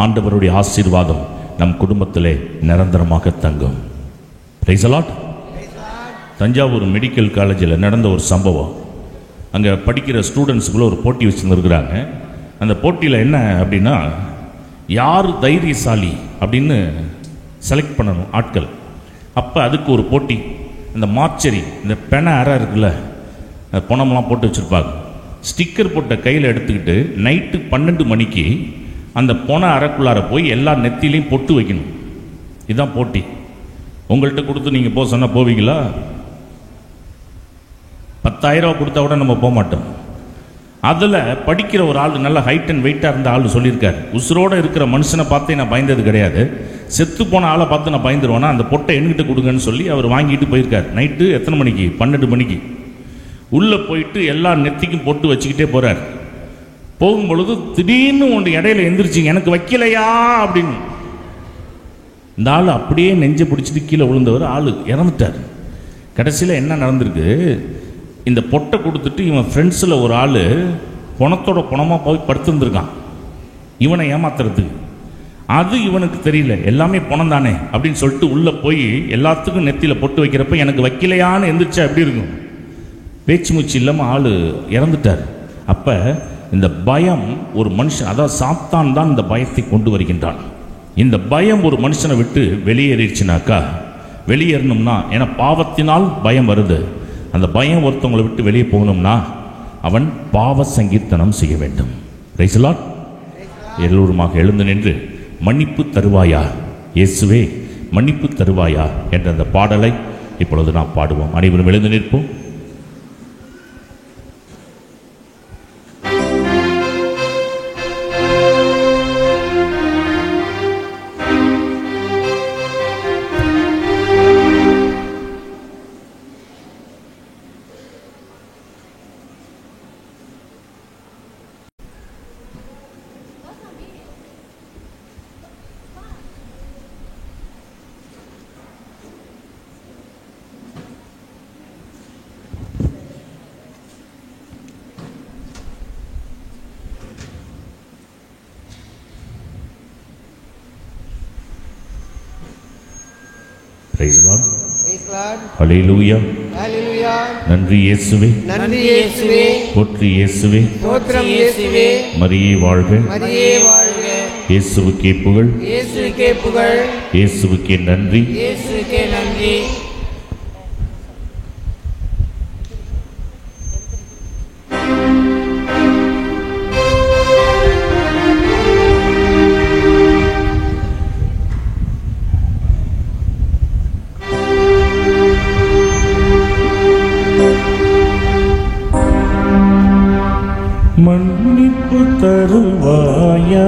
ஆண்டவருடைய ஆசீர்வாதம் நம் குடும்பத்திலே நிரந்தரமாக தங்கும். Price the Lord. Thanjavur medical காலேஜில் நடந்த ஒரு சம்பவம். அங்கே படிக்கிற ஸ்டூடெண்ட்ஸுக்குள்ள ஒரு போட்டி வச்சுருந்துருக்குறாங்க. அந்த போட்டியில் என்ன அப்படின்னா, யார் தைரியசாலி அப்படின்னு செலக்ட் பண்ணணும் ஆட்கள். அப்போ அதுக்கு ஒரு போட்டி. இந்த மார்ச்சரி, இந்த பெண அறை இருக்குல்ல, பணம்லாம் போட்டு வச்சுருப்பாங்க. ஸ்டிக்கர் போட்ட கையில் எடுத்துக்கிட்டு நைட்டு 12 மணிக்கு அந்த பொண அறைக்குள்ளார போய் எல்லா நெத்திலையும் பொட்டு வைக்கணும். இதுதான் போட்டி. உங்கள்கிட்ட கொடுத்து நீங்கள் போக சொன்னால் போவீங்களா? 10,000 ரூபா கொடுத்தா கூட நம்ம போக மாட்டோம். அதில் படிக்கிற ஒரு ஆள், நல்ல ஹைட் அண்ட் வெயிட்டாக இருந்த ஆள் சொல்லியிருக்காரு, உசுரோடு இருக்கிற மனுஷனை பார்த்து நான் பயந்தது கிடையாது, செத்து போன ஆளை பார்த்து நான் பயந்துருவேன்னா அந்த பொட்டை என்கிட்ட கொடுங்கன்னு சொல்லி அவர் வாங்கிட்டு போயிருக்கார். நைட்டு எத்தனை மணிக்கு? 12 மணிக்கு. உள்ளே போயிட்டு எல்லா நெத்திக்கும் பொட்டு வச்சுக்கிட்டே போகிறார். போகும்பொழுது திடீர்னு ஒன்று இடையில எந்திரிச்சிங்க, எனக்கு வைக்கலையா அப்படின்னு. இந்த ஆள் அப்படியே நெஞ்சை பிடிச்சிட்டு கீழே விழுந்தவர் ஆள் இறந்துட்டார். கடைசியில் என்ன நடந்திருக்கு, இந்த பொட்டை கொடுத்துட்டு இவன் ஃப்ரெண்ட்ஸில் ஒரு ஆள் பணத்தோட பணமாக போய் படுத்துருந்துருக்கான் இவனை ஏமாத்துறதுக்கு. அது இவனுக்கு தெரியல, எல்லாமே பணம் தானே அப்படின்னு சொல்லிட்டு உள்ளே போய் எல்லாத்துக்கும் நெத்தியில் பொட்டு வைக்கிறப்ப எனக்கு வைக்கலையான்னு எந்திரிச்சா எப்படி இருக்கும்? பேச்சு மூச்சு இல்லாமல் ஆள் இறந்துட்டார். அப்போ இந்த பயம் ஒரு மனுஷன், அதாவது சாத்தான் தான் இந்த பயத்தை கொண்டு வருகின்றான். இந்த பயம் ஒரு மனுஷனை விட்டு வெளியேறிடுச்சுனாக்கா, வெளியேறணும்னா, ஏன்னா பாவத்தினால் பயம் வருது, அந்த பயம் ஒருத்தவங்களை விட்டு வெளியே போகணும்னா அவன் பாவ சங்கீர்த்தனம் செய்ய வேண்டும். Praise the Lord. எல்லோருமாக எழுந்து நின்று மன்னிப்பு தருவாயா இயேசுவே, மன்னிப்பு தருவாயா என்ற அந்த பாடலை இப்பொழுது நாம் பாடுவோம். அனைவரும் எழுந்து நிற்போம். Praise the Lord. Praise God. Hallelujah. Hallelujah. நன்றி இயேசுவே. நன்றி இயேசுவே. போற்றி இயேசுவே. ஸ்தோத்திரம் இயேசுவே. மரியே வாழ்க. மரியே வாழ்க. இயேசுவுக்கே புகழ். இயேசுவுக்கே புகழ். இயேசுவுக்கே நன்றி. இயேசுவுக்கே நன்றி. மன்னிப்பு தருவாயா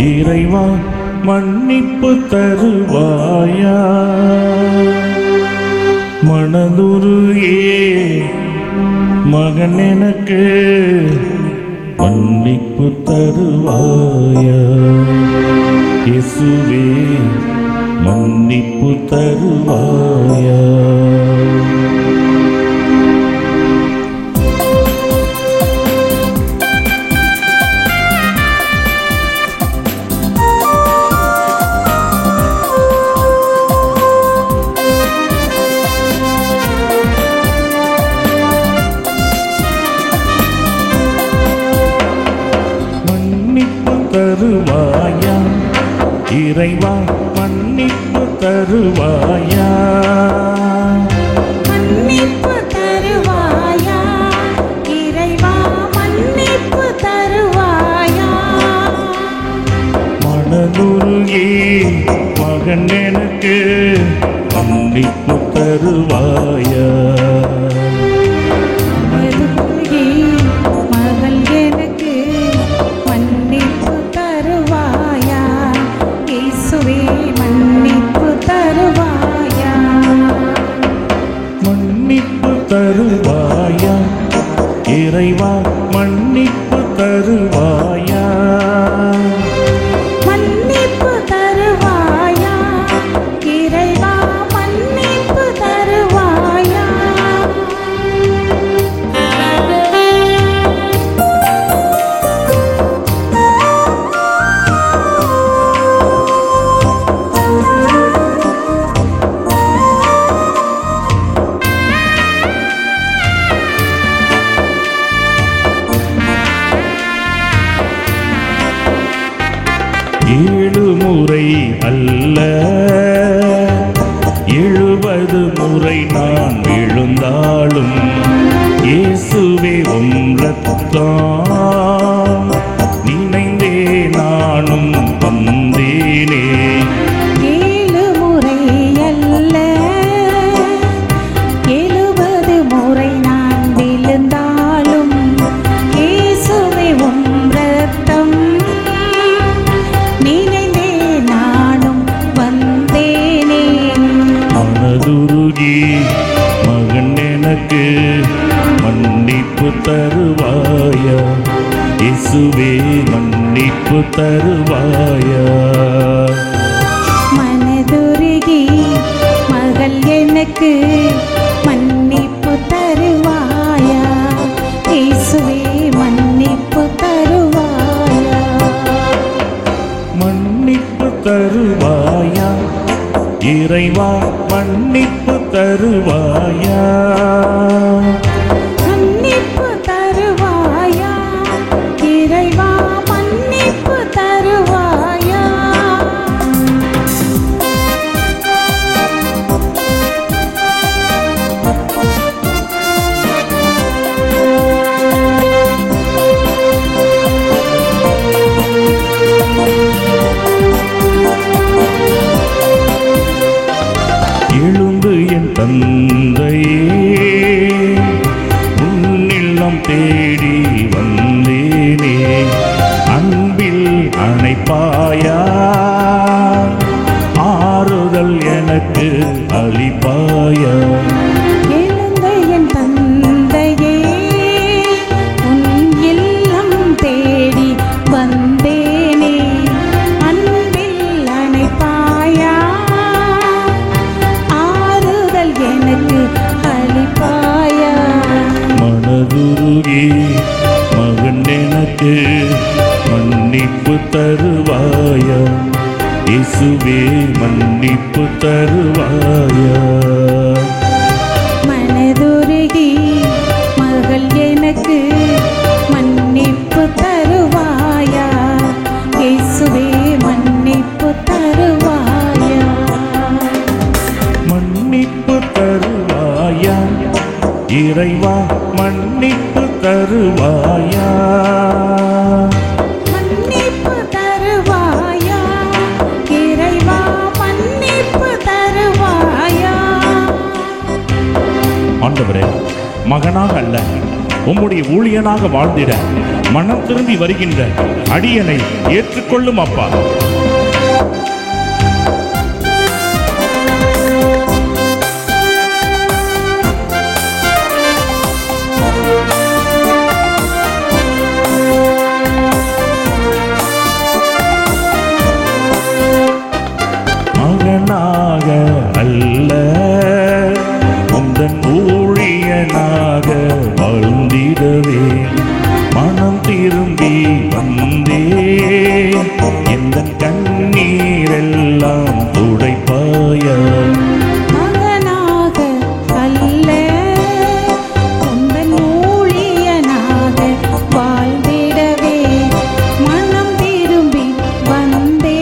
இறைவா, மன்னிப்பு தருவாயா, மனதுருகே மகன் எனக்கு மன்னிப்பு தருவாயா, இயேசுவே மன்னிப்பு தருவாயா. தருவாயா இறைவா, மன்னிப்பு தருவாயா, மன்னிப்பு தருவாயா இறைவா, மன்னிப்பு தருவாயா, மனதுருகே மகன் எனக்கு மன்னிப்பு தருவாயா, மனதுருகே மகள் எனக்கு மன்னிப்பு தருவாயா, இயேசுவே மன்னிப்பு தருவாயா, மன்னிப்பு தருவாயா இறைவா, மன்னிப்பு 7 முறை அல்ல 70 முறை நான் விழுந்தாலும் இயேசுவே உம் இரத்தம் நினைந்தே நானும் வந்தேனே. 7 முறை அல்ல 70 முறை நான் விழுந்தாலும் இயேசுவே உம் இரத்தம் நினைந்தே நானும் வந்தேனே. மனதுருகி மகன் எனக்கு மன்னிப்பு தருவாயா இயேசுவே மன்னிப்பு தருவாயா. மனதுருகி மகள் எனக்கு மன்னிப்பு தருவாயா இயேசுவே மன்னிப்பு தருவாயா. மன்னிப்பு தருவாயா இறைவா மன்னிப்பு தருவாயா. மன்னிப்பு தருவாயா இறைவா மன்னிப்பு தருவாயா. எழுந்து என் தந்தையே உன்னில்லம் தேடி வந்தேனே அன்பில் அணைப்பாயா ஆறுதல் எனக்கு அளிப்பாயா. எழுந்த என் தந்தையே உன் இல்லம் தேடி வந்தேனே அன்பில் அணைப்பாயா ஆறுதல் எனக்கு அளிப்பாயா. மனதுருகி மகன் எனக்கு மன்னிப்பு தருவாயா இயேசுவே மன்னிப்பு தருவாயா. மனதுருகி மகள் எனக்கு மன்னிப்பு தருவாயா இயேசுவே மன்னிப்பு தருவாயா. மன்னிப்பு தருவாயா இறைவா மன்னிப்பு தருவாயா. மன்னிப்பு தருவாயா இறைவா மன்னிப்பு தருவாயா. ஆண்டவரே மகனாக அல்ல உம்முடைய ஊழியனாக வாழ்ந்திட மனம் திரும்பி வருகின்ற அடியனை ஏற்றுக்கொள்ளும் அப்பா. மகனாக அல்ல உந்தன் ஊழியனாக வாழ்ந்திடவே மனம் திரும்பி வந்தே எந்தன் கண்ணீரெல்லாம் துடைப்பாயா. மகனாக அல்ல உந்தன் ஊழியனாக வாழ்ந்திடவே மனம் திரும்பி வந்தே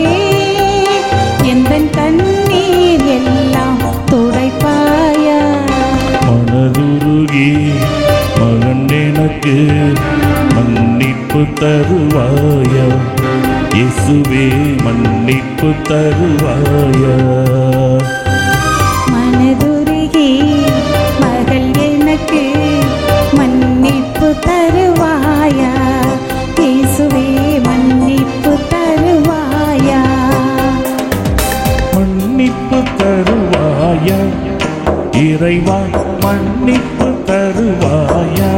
எந்தன் கண்ணீர் எல்லாம் துடைப்பாயா. மனதுருகி மகன் எனக்கு மன்னிப்பு தருவாயா இயேசுவே மன்னிப்பு தருவாயா. மனதுருகி மகள் எனக்கு மன்னிப்பு தருவாயா இயேசுவே மன்னிப்பு தருவாயா. மன்னிப்பு தருவாயா இறைவா மன்னிப்பு தருவாயா.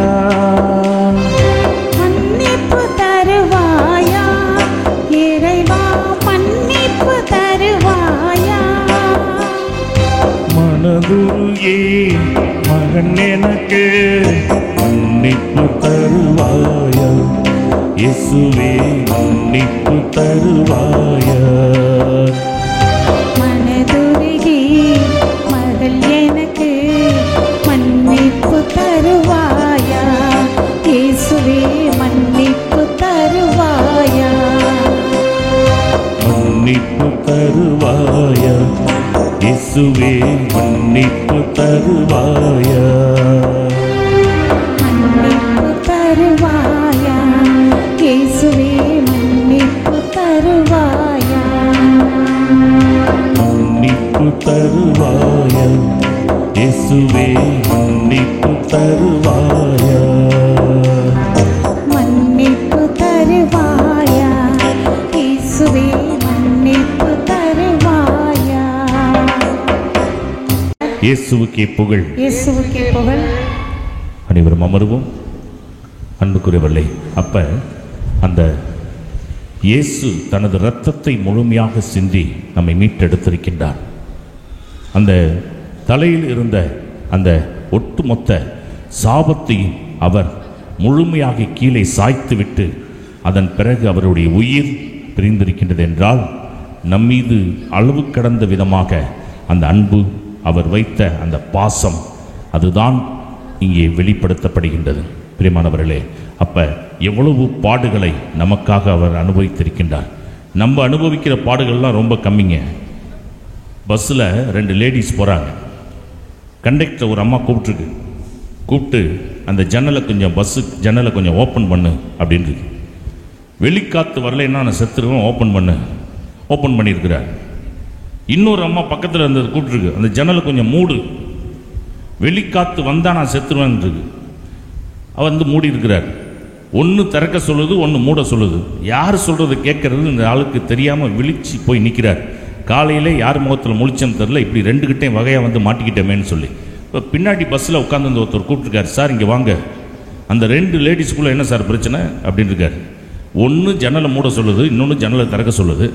மன்னிப்பு தருவாயா இறைவா மன்னிப்பு தருவாயா. மனதுருகி மகன் எனக்கு மன்னிப்பு தருவாயா இயேசுவே மன்னிப்பு தருவாயா. மனதுருகி மகள் எனக்கு மன்னிப்பு தருவாயா இயேசுவே மன்னிப்பு தருவாயா. மன்னிப்பு தருவாயா இயேசுவே மன்னிப்பு தருவாயா மன்னிப்பு தருவாயா இயேசுவே மன்னிப்பு தருவாயா மன்னிப்பு தருவாயா இயேசுவே மன்னிப்பு தருவாயா மன்னிப்பு தருவாயா இயேசுவே மன்னிப்பு தருவாயா இயேசுவுக்கே புகழ். இயேசுவுக்கே புகழ். அனைவரும் அமர்வோம். அன்புக்குரியவர்களே, அப்ப அந்த இயேசு தனது இரத்தத்தை முழுமையாக சிந்தி நம்மை மீட்டெடுத்திருக்கின்றார். அந்த தலையில் இருந்த அந்த ஒட்டுமொத்த சாபத்தையும் அவர் முழுமையாக கீழே சாய்த்துவிட்டு அதன் பிறகு அவருடைய உயிர் பிரிந்திருக்கின்றது என்றால் நம்மீது அளவு கடந்த விதமாக அந்த அன்பு, அவர் வைத்த அந்த பாசம், அதுதான் இங்கே வெளிப்படுத்தப்படுகின்றது. பிரியமானவர்களே, அப்ப எவ்வளவு பாடுகளை நமக்காக அவர் அனுபவித்திருக்கின்றார். நம்ம அனுபவிக்கிற பாடுகள்லாம் ரொம்ப கம்மிங்க. பஸ்ஸில் 2 லேடிஸ் போகிறாங்க. கண்டக்டர் ஒரு அம்மா கூப்பிட்டு அந்த ஜன்னலை கொஞ்சம், பஸ்ஸு ஜன்னலை கொஞ்சம் ஓப்பன் பண்ணு அப்படின்னு. வெளிக்காற்று வரலைன்னா நான் செத்துருவேன், ஓப்பன் பண்ணியிருக்கிறார். இன்னொரு அம்மா பக்கத்தில் இருந்தது கூப்பிட்டுருக்கு, அந்த ஜன்னலை கொஞ்சம் மூடு, வெளிக்காற்று வந்தால் நான் செத்துருவேன் இருக்கு. அவர் வந்து மூடி இருக்கிறார். ஒன்று திறக்க சொல்லுது, ஒன்று மூட சொல்லுது. யார் சொல்கிறது கேட்கறது இந்த ஆளுக்கு தெரியாமல் விழிச்சு போய் நிற்கிறார். காலையில் யார் முகத்தில் முழிச்சன்னு தெரில, இப்படி 2 கிட்டையும் வகையாக வந்து மாட்டிக்கிட்டோமேன்னு சொல்லி. இப்போ பின்னாடி பஸ்ஸில் உட்காந்து ஒருத்தர் கூப்பிட்டுருக்காரு, சார் இங்கே வாங்க, அந்த 2 லேடிஸ்குள்ளே என்ன சார் பிரச்சனை அப்படின்னு இருக்கார். ஒன்று ஜன்னலை மூட சொல்லுது, இன்னொன்று ஜன்னலை திறக்க சொல்லுது.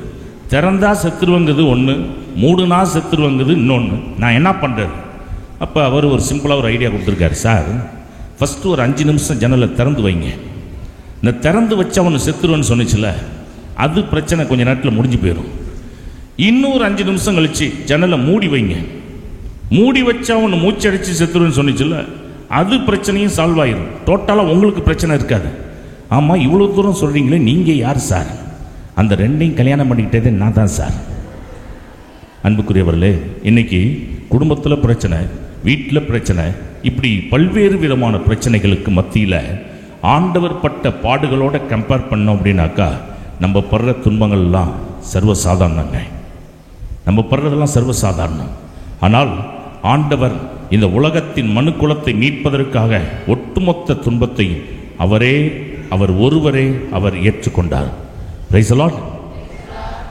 திறந்தா செத்துருவங்குது ஒன்று, மூடுனா செத்துருவங்குது இன்னொன்று. நான் என்ன பண்ணுறது? அப்போ அவர் ஒரு சிம்பிளாக ஒரு ஐடியா கொடுத்துருக்காரு. சார், ஃபஸ்ட்டு ஒரு 5 நிமிஷம் ஜன்னலை திறந்து வைங்க. இந்த திறந்து வச்சு அவனு செத்துருவேன்னு சொன்னிச்சுல, அது பிரச்சனை கொஞ்ச நேரத்தில் முடிஞ்சு போயிடும். இன்னொரு 5 நிமிஷம் கழிச்சு ஜன்னலை மூடி வைங்க. மூடி வச்சா அவனு மூச்சடிச்சு செத்துருவேன்னு சொன்னிச்சுல, அது பிரச்சனையும் சால்வ் ஆயிடும். டோட்டலாக உங்களுக்கு பிரச்சனை இருக்காது. ஆமாம், இவ்வளோ தூரம் சொல்கிறீங்களே, நீங்கள் யார் சார்? அந்த 2ஐயும் கல்யாணம் பண்ணிக்கிட்டதே நான் தான் சார். அன்புக்குரியவர்களே, இன்னைக்கு குடும்பத்தில் பிரச்சனை, வீட்டில் பிரச்சனை, இப்படி பல்வேறு விதமான பிரச்சனைகளுக்கு மத்தியில் ஆண்டவர் பட்ட பாடுகளோட கம்பேர் பண்ணோம் அப்படின்னாக்கா நம்ம படுற துன்பங்கள்லாம் சர்வசாதாரணங்க. நம்ம படுறதெல்லாம் சர்வசாதாரணம். ஆனால் ஆண்டவர் இந்த உலகத்தின் மனுக்குலத்தை மீட்பதற்காக ஒட்டுமொத்த துன்பத்தையும் அவர் ஒருவரே அவர் ஏற்றுக்கொண்டார். Praise the Lord.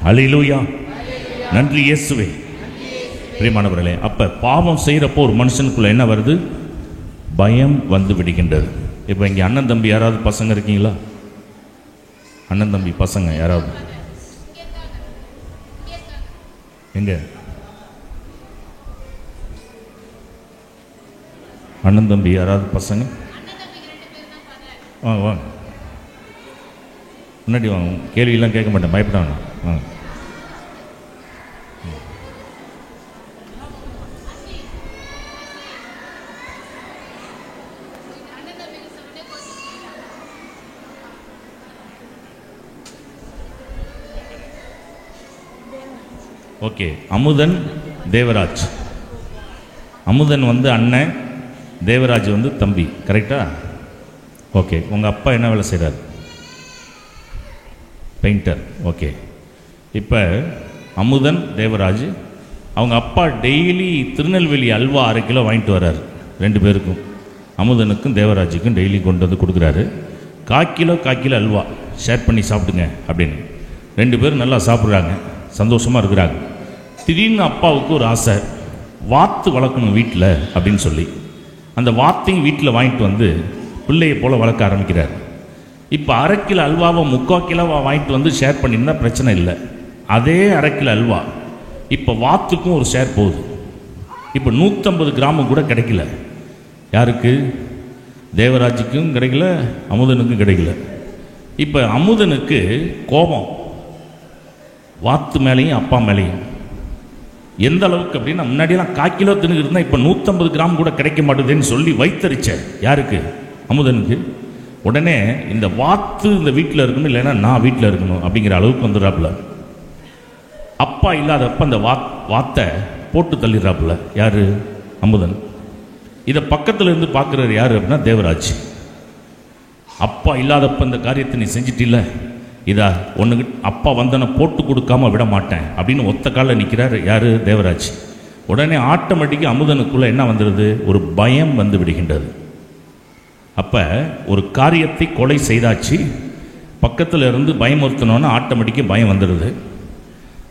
அல்லேலூயா. நன்றி இயேசுவே. பிரியமானவர்களே, அப்ப பாவம் செய்யறப்போ ஒரு மனுஷனுக்குள்ள என்ன வருது? பயம் வந்து விடுகின்றது. இப்போ இங்கே அண்ணன் தம்பி யாராவது பசங்க இருக்கீங்களா? அண்ணன் தம்பி பசங்க யாராவது எங்க? அண்ணன் தம்பி யாராவது பசங்க வாங்க வாங்க, முன்னாடி வாங்க. கேள்வியெல்லாம் கேட்க மாட்டேன், பயப்படாங்க. வாங்க. ஓகே, அமுதன் தேவராஜ். அமுதன் வந்து அண்ணன், தேவராஜ் வந்து தம்பி, கரெக்டா? ஓகே. உங்கள் அப்பா என்ன வேலை செய்கிறார்? பெயிண்டர். ஓகே. இப்போ அமுதன் தேவராஜ், அவங்க அப்பா டெய்லி திருநெல்வேலி அல்வா 1/2 கிலோ வாங்கிட்டு வர்றாரு 2 பேருக்கும். அமுதனுக்கும் தேவராஜுக்கும் டெய்லி கொண்டு வந்து கொடுக்குறாரு. 1/4 கிலோ அல்வா ஷேர் பண்ணி சாப்பிடுங்க அப்படின்னு. 2 பேரும் நல்லா சாப்பிட்றாங்க, சந்தோஷமாக இருக்கிறாங்க. திடீர்னு அப்பாவுக்கு ஒரு ஆசை, வாத்து வளர்க்கணும் வீட்டில் அப்படின்னு சொல்லி அந்த வாத்தையும் வீட்டில் வாங்கிட்டு வந்து பிள்ளையை போல் வளர்க்க ஆரம்பிக்கிறார். இப்போ 1/2 கிலோ அல்வாவை 3/4 கிலோவா வாங்கிட்டு வந்து ஷேர் பண்ணியிருந்தால் பிரச்சனை இல்லை. அதே 1/2 கிலோ அல்வா இப்போ வாத்துக்கும் ஒரு ஷேர் போகுது. இப்போ 150 கிராம் கூட கிடைக்கல. யாருக்கு? தேவராஜுக்கும் கிடைக்கல, அமுதனுக்கும் கிடைக்கல. இப்போ அமுதனுக்கு கோபம், வாத்து மேலேயும் அப்பா மேலேயும். எந்த அளவுக்கு அப்படின்னா, முன்னாடியெல்லாம் 1/4 கிலோ தின்னுக்கு இருந்தால் இப்போ 150 கிராம் கூட கிடைக்க மாட்டேதுன்னு சொல்லி வைத்தறிச்ச. யாருக்கு? அமுதனுக்கு. உடனே இந்த வாத்து இந்த வீட்டில் இருக்கணும், இல்லைன்னா நான் வீட்டில் இருக்கணும் அப்படிங்கிற அளவுக்கு வந்துடுறாப்புல. அப்பா இல்லாதப்ப அந்த வாத்தை போட்டு தள்ளிடுறாப்புல யாரு? அமுதன். இதை பக்கத்தில் இருந்து பார்க்குறாரு யார் அப்படின்னா தேவராஜ். அப்பா இல்லாதப்ப இந்த காரியத்தை நீ செஞ்சிட்டில்ல, இதா ஒன்று அப்பா வந்தனை போட்டு கொடுக்காம விட மாட்டேன் அப்படின்னு ஒத்த காலில் நிற்கிறார் யார்? தேவராஜ். உடனே ஆட்டோமேட்டிக்காக அமுதனுக்குள்ளே என்ன வந்துடுது? ஒரு பயம் வந்து விடுகின்றது. அப்போ ஒரு காரியத்தை கொலை செய்தாச்சு, பக்கத்தில் இருந்து பயமுறுத்தினோன்னா ஆட்டோமேட்டிக்காக பயம் வந்துடுது.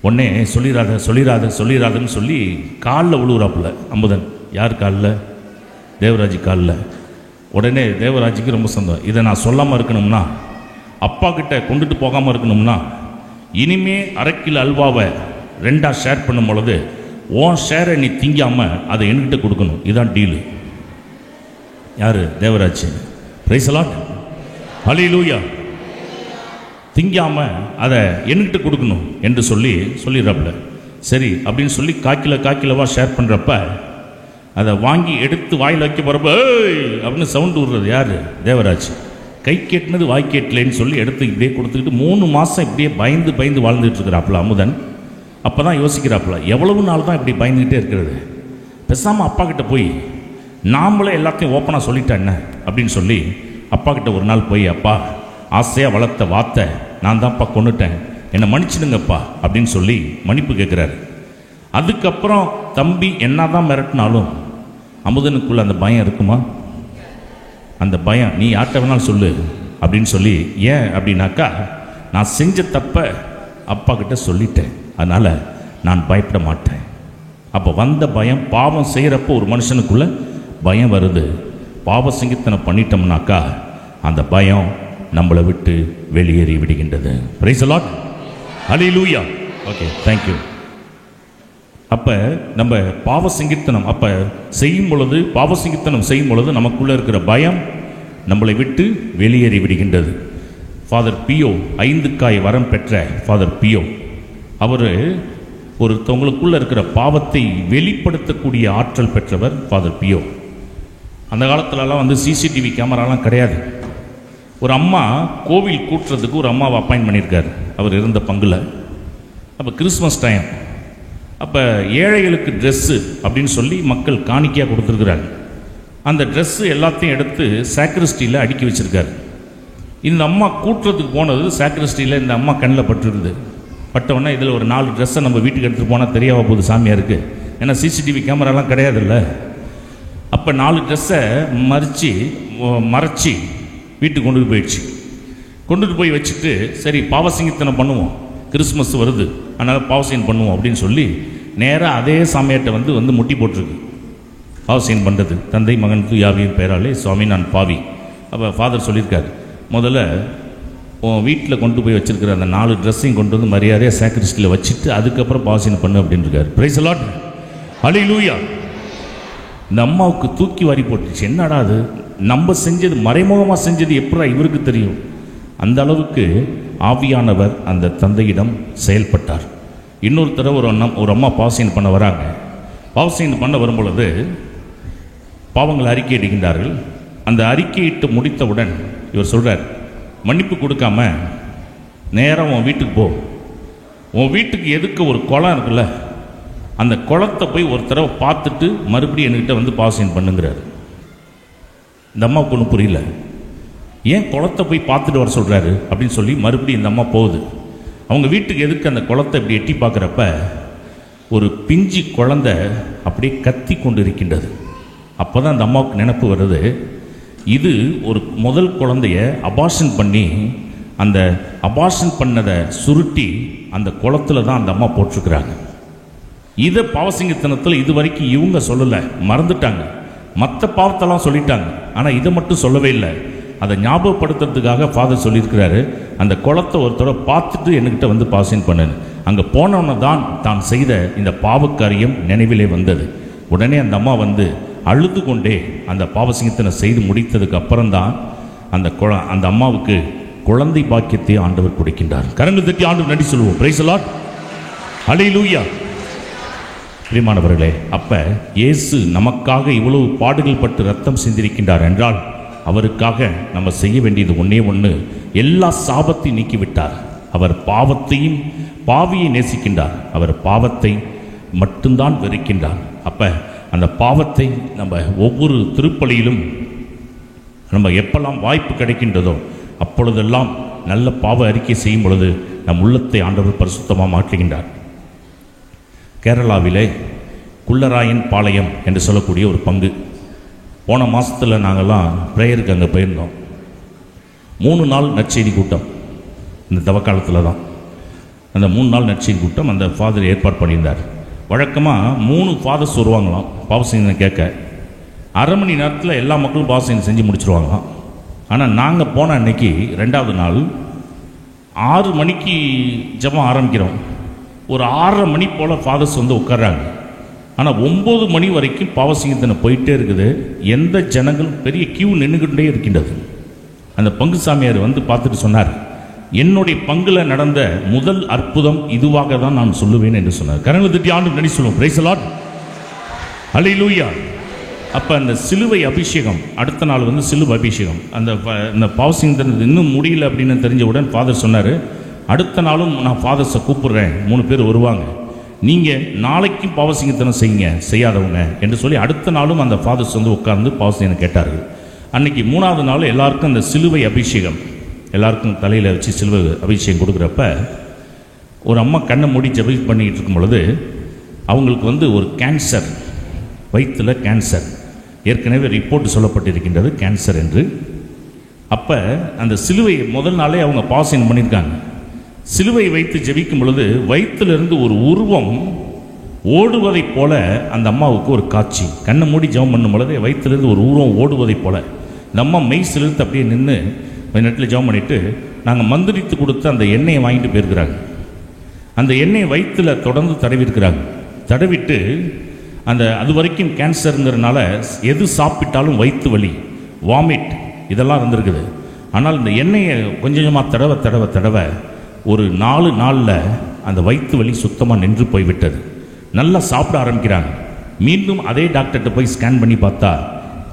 உடனே சொல்லிடாத சொல்லிடாத சொல்லிடாதுன்னு சொல்லி காலில் விழுவுறாப்புல அமுதன். யார் காலில்? தேவராஜ் காலில். உடனே தேவராஜுக்கு ரொம்ப சந்தோஷம். இதை நான் சொல்லாமல் இருக்கணும்னா, அப்பா கிட்ட கொண்டுட்டு போகாமல் இருக்கணும்னா, இனிமே 1/2 கிலோ அல்வாவை 2ஆக ஷேர் பண்ணும் பொழுது உன் ஷேரை நீ திங்காமல் அதை என்கிட்ட கொடுக்கணும். இதுதான் டீலு. யார்? Devaraj. Praise the Lord. Hallelujah. திங்காம அதை என்கிட்ட கொடுக்கணும் என்று சொல்லிடுறாப்புல. சரி அப்படின்னு சொல்லி 1/4 கிலோவாக ஷேர் பண்ணுறப்ப அதை வாங்கி எடுத்து வாயில் வைக்க போகிறப்ப அப்படின்னு சவுண்டு விடுறது யார்? தேவராஜ். கை கேட்டினது வாய் கேட்டலேன்னு சொல்லி எடுத்து இப்படியே கொடுத்துக்கிட்டு 3 மாதம் இப்படியே பயந்து வாழ்ந்துட்டு இருக்கிறாப்புல அமுதன். அப்போ தான் யோசிக்கிறாப்புல, எவ்வளவு நாள் தான் இப்படி பயந்துக்கிட்டே இருக்கிறது, பேசாமல் அப்பா கிட்ட போய் நாமளே எல்லாத்தையும் ஓப்பனாக சொல்லிட்டேன் என்ன அப்படின்னு சொல்லி அப்பா கிட்ட ஒரு நாள் போய், அப்பா ஆசையாக வளர்த்த வார்த்தை நான் தான்ப்பா கொண்டுட்டேன், என்னை மன்னிச்சிடுங்கப்பா அப்படின்னு சொல்லி மன்னிப்பு கேட்குறாரு. அதுக்கப்புறம் தம்பி என்ன தான் மிரட்டினாலும் அமுதனுக்குள்ள அந்த பயம் இருக்குமா? அந்த பயம் நீ யார்கிட்ட வேணாலும் சொல்லு அப்படின்னு சொல்லி, ஏன் அப்படின்னாக்கா நான் செஞ்ச தப்பை அப்பா கிட்ட சொல்லிட்டேன், அதனால் நான் பயப்பட மாட்டேன். அப்போ வந்த பயம், பாவம் செய்கிறப்போ ஒரு மனுஷனுக்குள்ள பயம் வருது. பாவ சங்கீர்த்தனை பண்ணிட்டோம்னாக்கா அந்த பயம் நம்மளை விட்டு வெளியேறி விடுகின்றது. Price the Lord. Hallelujah. Okay, thank you. அப்போ நம்ம பாவ சங்கீர்த்தனம் அப்போ செய்யும் பொழுது, பாவ சங்கீர்த்தனம் செய்யும் பொழுது நமக்குள்ளே இருக்கிற பயம் நம்மளை விட்டு வெளியேறி விடுகின்றது. ஃபாதர் பியோ, 5 காய் வரம் பெற்ற ஃபாதர் பியோ, அவர் ஒருத்தவங்களுக்குள்ளே இருக்கிற பாவத்தை வெளிப்படுத்தக்கூடிய ஆற்றல் பெற்றவர் ஃபாதர் பியோ. அந்த காலத்துலலாம் சிசிடிவி கேமராலாம் கிடையாது. ஒரு அம்மா கோவில் கூட்டுறதுக்கு ஒரு அம்மாவை அப்பாயின்ட் பண்ணியிருக்காரு அவர் இருந்த பங்கில். அப்போ கிறிஸ்மஸ் டைம், அப்போ ஏழைகளுக்கு ட்ரெஸ்ஸு அப்படின்னு சொல்லி மக்கள் காணிக்கையாக கொடுத்துருக்குறாங்க. அந்த ட்ரெஸ்ஸு எல்லாத்தையும் எடுத்து சாக்ரிஸ்டியில் அடுக்கி வச்சுருக்காரு. இந்த அம்மா கூட்டுறதுக்கு போனது சாக்ரிஸ்டியில் இந்த அம்மா கண்ணில் பட்டுருக்குது. பட்டவுடனே இதில் ஒரு 4 ட்ரெஸ்ஸை நம்ம வீட்டுக்கு எடுத்துகிட்டு போனால் தெரியாம போகுது சாமியாருக்கு, ஏன்னா சிசிடிவி கேமராலாம் கிடையாதுல்ல. அப்போ 4 ட்ரெஸ்ஸை மறைச்சி வீட்டுக்கு கொண்டுட்டு போய் வச்சுட்டு, சரி பாவசங்கீர்த்தனை பண்ணுவோம், கிறிஸ்மஸ் வருது அதனால் பாவசீன் பண்ணுவோம் அப்படின்னு சொல்லி நேராக அதே சாமியார்கிட்ட வந்து முட்டி போட்டிருக்கு. பாவசீன் பண்ணுறது தந்தை மகன் தூயாவியின் பெயராலே சுவாமி நான் பாவி. அப்போ ஃபாதர் சொல்லியிருக்காரு, முதல்ல உன் வீட்டில் கொண்டு போய் வச்சுருக்கிற அந்த 4 ட்ரெஸ்ஸையும் கொண்டு வந்து மரியாதையாக சாக்ரிஸ்டியில் வச்சுட்டு அதுக்கப்புறம் பாவசீன் பண்ணு அப்படின்னு இருக்காரு. Praise the Lord. ஹல்லேலூயா. இந்த அம்மாவுக்கு தூக்கி வாரி போட்டுச்சு. என்னடா அது, நம்ம செஞ்சது மறைமுகமாக செஞ்சது எப்படா இவருக்கு தெரியும்? அந்த அளவுக்கு ஆவியானவர் அந்த தந்தையிடம் செயல்பட்டார். இன்னொரு தடவை ஒரு அம்மா பாவசீன் பண்ண வராங்க. பாவசீன் பண்ண வரும்பொழுது பாவங்களை அறிக்கை இடுகின்றார்கள். அந்த அறிக்கையிட்டு முடித்தவுடன் இவர் சொல்கிறார், மன்னிப்பு கொடுக்காம நேராக உன் வீட்டுக்கு போ, உன் வீட்டுக்கு எதுக்கு ஒரு குளம் இருக்குல்ல, அந்த குளத்தை போய் ஒரு தடவை பார்த்துட்டு மறுபடியும் என்கிட்ட வந்து பாவசீன் பண்ணுங்கிறார். இந்த அம்மாவுக்கு ஒன்றும் புரியல, ஏன் குளத்தை போய் பார்த்துட்டு வர சொல்கிறாரு அப்படின்னு சொல்லி மறுபடியும் இந்த அம்மா போகுது. அவங்க வீட்டுக்கு எதுக்கு அந்த குளத்தை இப்படி எட்டி பார்க்குறப்ப ஒரு பிஞ்சு குழந்தை அப்படியே கத்தி கொண்டு இருக்கின்றது. அப்போ தான் அந்த அம்மாவுக்கு நினைப்பு வருது, இது ஒரு முதல் குழந்தைய அபார்ஷன் பண்ணி அந்த அபார்ஷன் பண்ணதை சுருட்டி அந்த குளத்தில் தான் அந்த அம்மா போட்டிருக்கிறாங்க. இதை பாவசிங்கத்தனத்தில் இது வரைக்கும் இவங்க சொல்லலை, மறந்துட்டாங்க. மற்ற பாவத்தெல்லாம் சொல்லிட்டாங்க, ஆனால் இதை மட்டும் சொல்லவே இல்லை. அதை ஞாபகப்படுத்துறதுக்காக ஃபாதர் சொல்லியிருக்கிறாரு, அந்த குளத்தை ஒருத்தரை பார்த்துட்டு என்கிட்ட வந்து பாவசீன் பண்ணுன்னு. அங்கே போனவன தான் செய்த இந்த பாவக்காரியம் நினைவிலே வந்தது. உடனே அந்த அம்மா வந்து அழுது கொண்டே அந்த பாவசிங்கத்தனை செய்து முடித்ததுக்கு அப்புறம்தான் அந்த அம்மாவுக்கு குழந்தை பாக்கியத்தை ஆண்டவர் கொடுக்கின்றார். கரங்கள் தட்டி ஆண்டவர் நன்றி சொல்லுவோம். Praise the Lord. ஹல்லேலூயா. பிரியமானவர்களே, அப்போ இயேசு நமக்காக இவ்வளவு பாடுகள் பட்டு ரத்தம் சிந்திருக்கின்றார் என்றால் அவருக்காக நம்ம செய்ய வேண்டியது ஒன்றே ஒன்று, எல்லா சாபத்தையும் நீக்கிவிட்டார். அவர் பாவியை நேசிக்கின்றார். அவர் பாவத்தை மட்டும்தான் வெறுக்கின்றார். அப்போ அந்த பாவத்தை நம்ம ஒவ்வொரு திருப்பலியிலும் நம்ம எப்பெல்லாம் வாய்ப்பு கிடைக்கின்றதோ அப்பொழுதெல்லாம் நல்ல பாவ அறிக்கை செய்யும் பொழுது நம் உள்ளத்தை ஆண்டவர் பரிசுத்தமாக மாற்றுகின்றார். கேரளாவிலே குள்ளராயன் பாளையம் என்று சொல்லக்கூடிய ஒரு பங்கு, போன மாதத்தில் நாங்கள்லாம் ப்ரேயருக்கு அங்கே போயிருந்தோம். 3 நாள் நற்செய்தி கூட்டம், இந்த தவக்காலத்தில் தான் அந்த 3 நாள் நற்செய்தி கூட்டம் அந்த ஃபாதர் ஏற்பாடு பண்ணியிருந்தார். வழக்கமாக 3 ஃபாதர்ஸ் வருவாங்களாம் பாவசீனை கேட்க. அரை மணி நேரத்தில் எல்லா மக்களும் பாவசீனை செஞ்சு முடிச்சுருவாங்களாம். ஆனால் நாங்கள் போன அன்னைக்கு 2வது நாள் 6 மணிக்கு ஜெபம் ஆரம்பிக்கிறோம். ஒரு 6:30 மணி போல் ஃபாதர்ஸ் வந்து உட்கார்றாங்க. ஆனால் 9 மணி வரைக்கும் பாவசீகத்தனை போயிட்டே இருக்குது. எந்த ஜனங்களும் பெரிய கியூ நின்றுக்கிட்டே இருக்கின்றது. அந்த பங்கு சாமியார் வந்து பார்த்துட்டு சொன்னார், என்னுடைய பங்குல நடந்த முதல் அற்புதம் இதுவாக தான் நான் சொல்லுவேன் என்று சொன்னார். கரங்களை தட்டி ஆண்டு நடி சொல்லுவோம். பிரைஸ் தி லார்ட், ஹல்லேலூயா. அப்போ அந்த சிலுவை அபிஷேகம், அடுத்த நாள் வந்து சிலுவை அபிஷேகம். அந்த பாவசிங் இன்னும் முடியல அப்படின்னு தெரிஞ்சவுடன் ஃபாதர் சொன்னார், அடுத்த நாளும் நான் ஃபாதர்ஸை கூப்பிடுறேன், 3 பேர் வருவாங்க, நீங்கள் நாளைக்கும் பாவசிங்கத்தனம் செய்யுங்க செய்யாதவங்க என்று சொல்லி அடுத்த நாளும் அந்த ஃபாதர்ஸ் வந்து உட்கார்ந்து பாவசிங்கனை கேட்டார்கள். அன்னைக்கு 3வது நாள் எல்லாருக்கும் அந்த சிலுவை அபிஷேகம், எல்லாருக்கும் தலையில் வச்சு சிலுவை அபிஷேகம் கொடுக்குறப்ப ஒரு அம்மா கண்ணை மூடி ஜெபி பண்ணிக்கிட்டு இருக்கும் பொழுது அவங்களுக்கு வந்து ஒரு கேன்சர், வயிற்றில் கேன்சர், ஏற்கனவே ரிப்போர்ட் சொல்லப்பட்டிருக்கின்றது கேன்சர் என்று. அப்போ அந்த சிலுவை முதல் நாளே அவங்க பாவசீனம் பண்ணியிருக்காங்க. சிலுவை வைத்து ஜெபிக்கும் பொழுது வயிற்றிலிருந்து ஒரு உருவம் ஓடுவதைப் போல அந்த அம்மாவுக்கு ஒரு காட்சி. கண்ணை மூடி ஜெபம் பண்ணும் பொழுது வயிற்றிலிருந்து ஒரு உருவம் ஓடுவதைப் போல இந்த அம்மா மெய் சிலிர்த்து அப்படியே நின்று கொஞ்ச நேரத்தில் ஜெபம் பண்ணிவிட்டு நாங்கள் மந்திரித்து கொடுத்து அந்த எண்ணெயை வாங்கிட்டு போயிருக்கிறாங்க. அந்த எண்ணெயை வயிற்றில் தொடர்ந்து தடவிருக்கிறாங்க. தடவிட்டு அது வரைக்கும் கேன்சருங்கிறனால எது சாப்பிட்டாலும் வயிற்று வலி, வாமிட் இதெல்லாம் இருந்திருக்குது. ஆனால் இந்த எண்ணெயை கொஞ்சம் கொஞ்சமாக தடவை ஒரு 4 நாளில் அந்த வயிற்று வலி சுத்தமாக நின்று போய்விட்டது. நல்லா சாப்பிட ஆரம்பிக்கிறாங்க. மீண்டும் அதே டாக்டர்கிட்ட போய் ஸ்கேன் பண்ணி பார்த்தா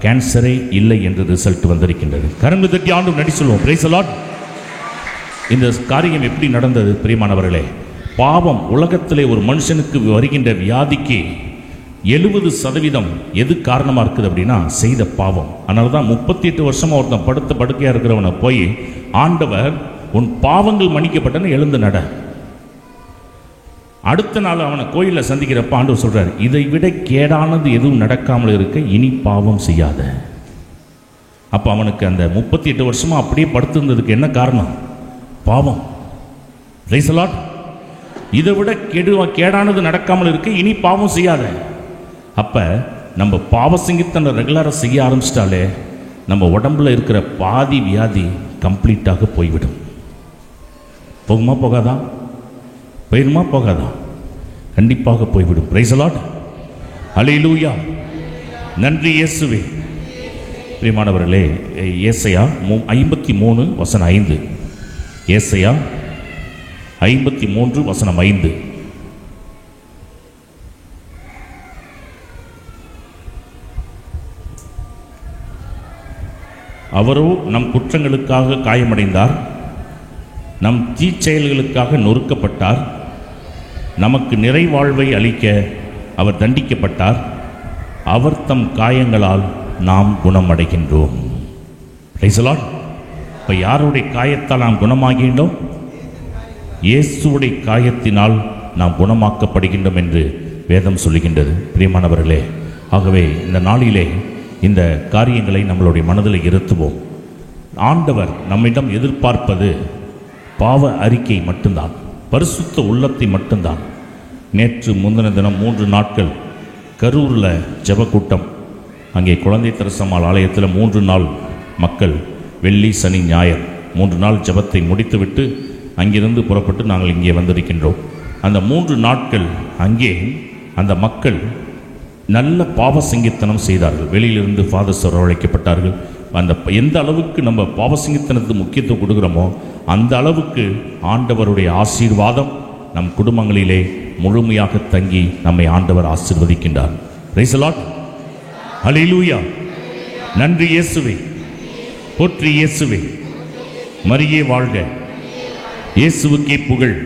கேன்சரே இல்லை என்று ரிசல்ட் வந்திருக்கின்றது. கரங்கள் தட்டி ஆண்டு நடி சொல்லுவோம். Praise the Lord. இந்த காரியம் எப்படி நடந்தது பிரியமானவர்களே? பாவம் உலகத்திலே ஒரு மனுஷனுக்கு வருகின்ற வியாதிக்கு 70% எது காரணமாக இருக்குது அப்படின்னா செய்த பாவம். அதனால தான் 38 வருஷமாக ஒருத்தன் படுக்கையாக இருக்கிறவனை போய் ஆண்டவர் உன் பாவங்கள் மன்னிக்கப்பட்டன்னு எழுந்து நட. அடுத்த நாள் அவனை கோயிலில் சந்திக்கிறப்ப ஆண்டவர் சொல்றார், இதை விட கேடானது எதுவும் நடக்காமல் இருக்க இனி பாவம் செய்யாத. அப்போ அவனுக்கு அந்த 38 வருஷமா அப்படியே படுத்திருந்ததுக்கு என்ன காரணம்? பாவம். Price the Lord. இதை விட கேடானது நடக்காமல் இருக்க இனி பாவம் செய்யாத. அப்போ நம்ம பாவசிங்கத்தனை ரெகுலராக செய்ய ஆரம்பிச்சிட்டாலே நம்ம உடம்புல இருக்கிற பாதி வியாதி கம்ப்ளீட்டாக போய்விடும். போகுமா போகாதா? போயிடுமா போகாதா? கண்டிப்பாக போய்விடும். Price the Lord, hallelujah. நன்றி இயேசுவே. பிரியமானவர்களே, ஏசாயா 53 வசனம் 5. ஏசாயா 53 வசனம் 5. அவரோ நம் குற்றங்களுக்காக காயமடைந்தார், நம் தீச்செயல்களுக்காக நொறுக்கப்பட்டார், நமக்கு நிறைவாழ்வை அளிக்க அவர் தண்டிக்கப்பட்டார், அவர் தம் காயங்களால் நாம் குணமடைகின்றோம். Price the Lord. இப்போ யாருடைய காயத்தால் நாம் குணமாகின்றோம்? இயேசுவுடைய காயத்தினால் நாம் குணமாக்கப்படுகின்றோம் என்று வேதம் சொல்லுகின்றது. பிரியமானவர்களே, ஆகவே இந்த நாளிலே இந்த காரியங்களை நம்மளுடைய மனதில் இருத்துவோம். ஆண்டவர் நம்மிடம் எதிர்பார்ப்பது பாவ அறிக்கை மட்டும்தான், பரிசுத்த உள்ளத்தை மட்டும்தான். நேற்று முந்தின தினம் 3 நாட்கள் கரூரில் ஜெபக்கூட்டம். அங்கே குழந்தை தெரசம்மாள் ஆலயத்தில் 3 நாள் மக்கள், வெள்ளி சனி ஞாயிறு 3 நாள் ஜெபத்தை முடித்துவிட்டு அங்கிருந்து புறப்பட்டு நாங்கள் இங்கே வந்திருக்கின்றோம். அந்த 3 நாட்கள் அங்கே அந்த மக்கள் நல்ல பாவ சங்கீர்த்தனம் செய்தார்கள். வெளியிலிருந்து ஃபாதர்ஸ் வரவழைக்கப்பட்டார்கள். அந்த எந்த அளவுக்கு நம்ம பாவ சங்கீர்த்தனத்துக்கு முக்கியத்துவம் கொடுக்குறோமோ அந்த அளவுக்கு ஆண்டவருடைய ஆசீர்வாதம் நம் குடும்பங்களிலே முழுமையாக தங்கி நம்மை ஆண்டவர் ஆசீர்வதிக்கின்றார். Price the Lord, hallelujah. நன்றி இயேசுவே, போற்றி இயேசுவே. மரியே வாழ்க, இயேசுவுக்கே புகழ்.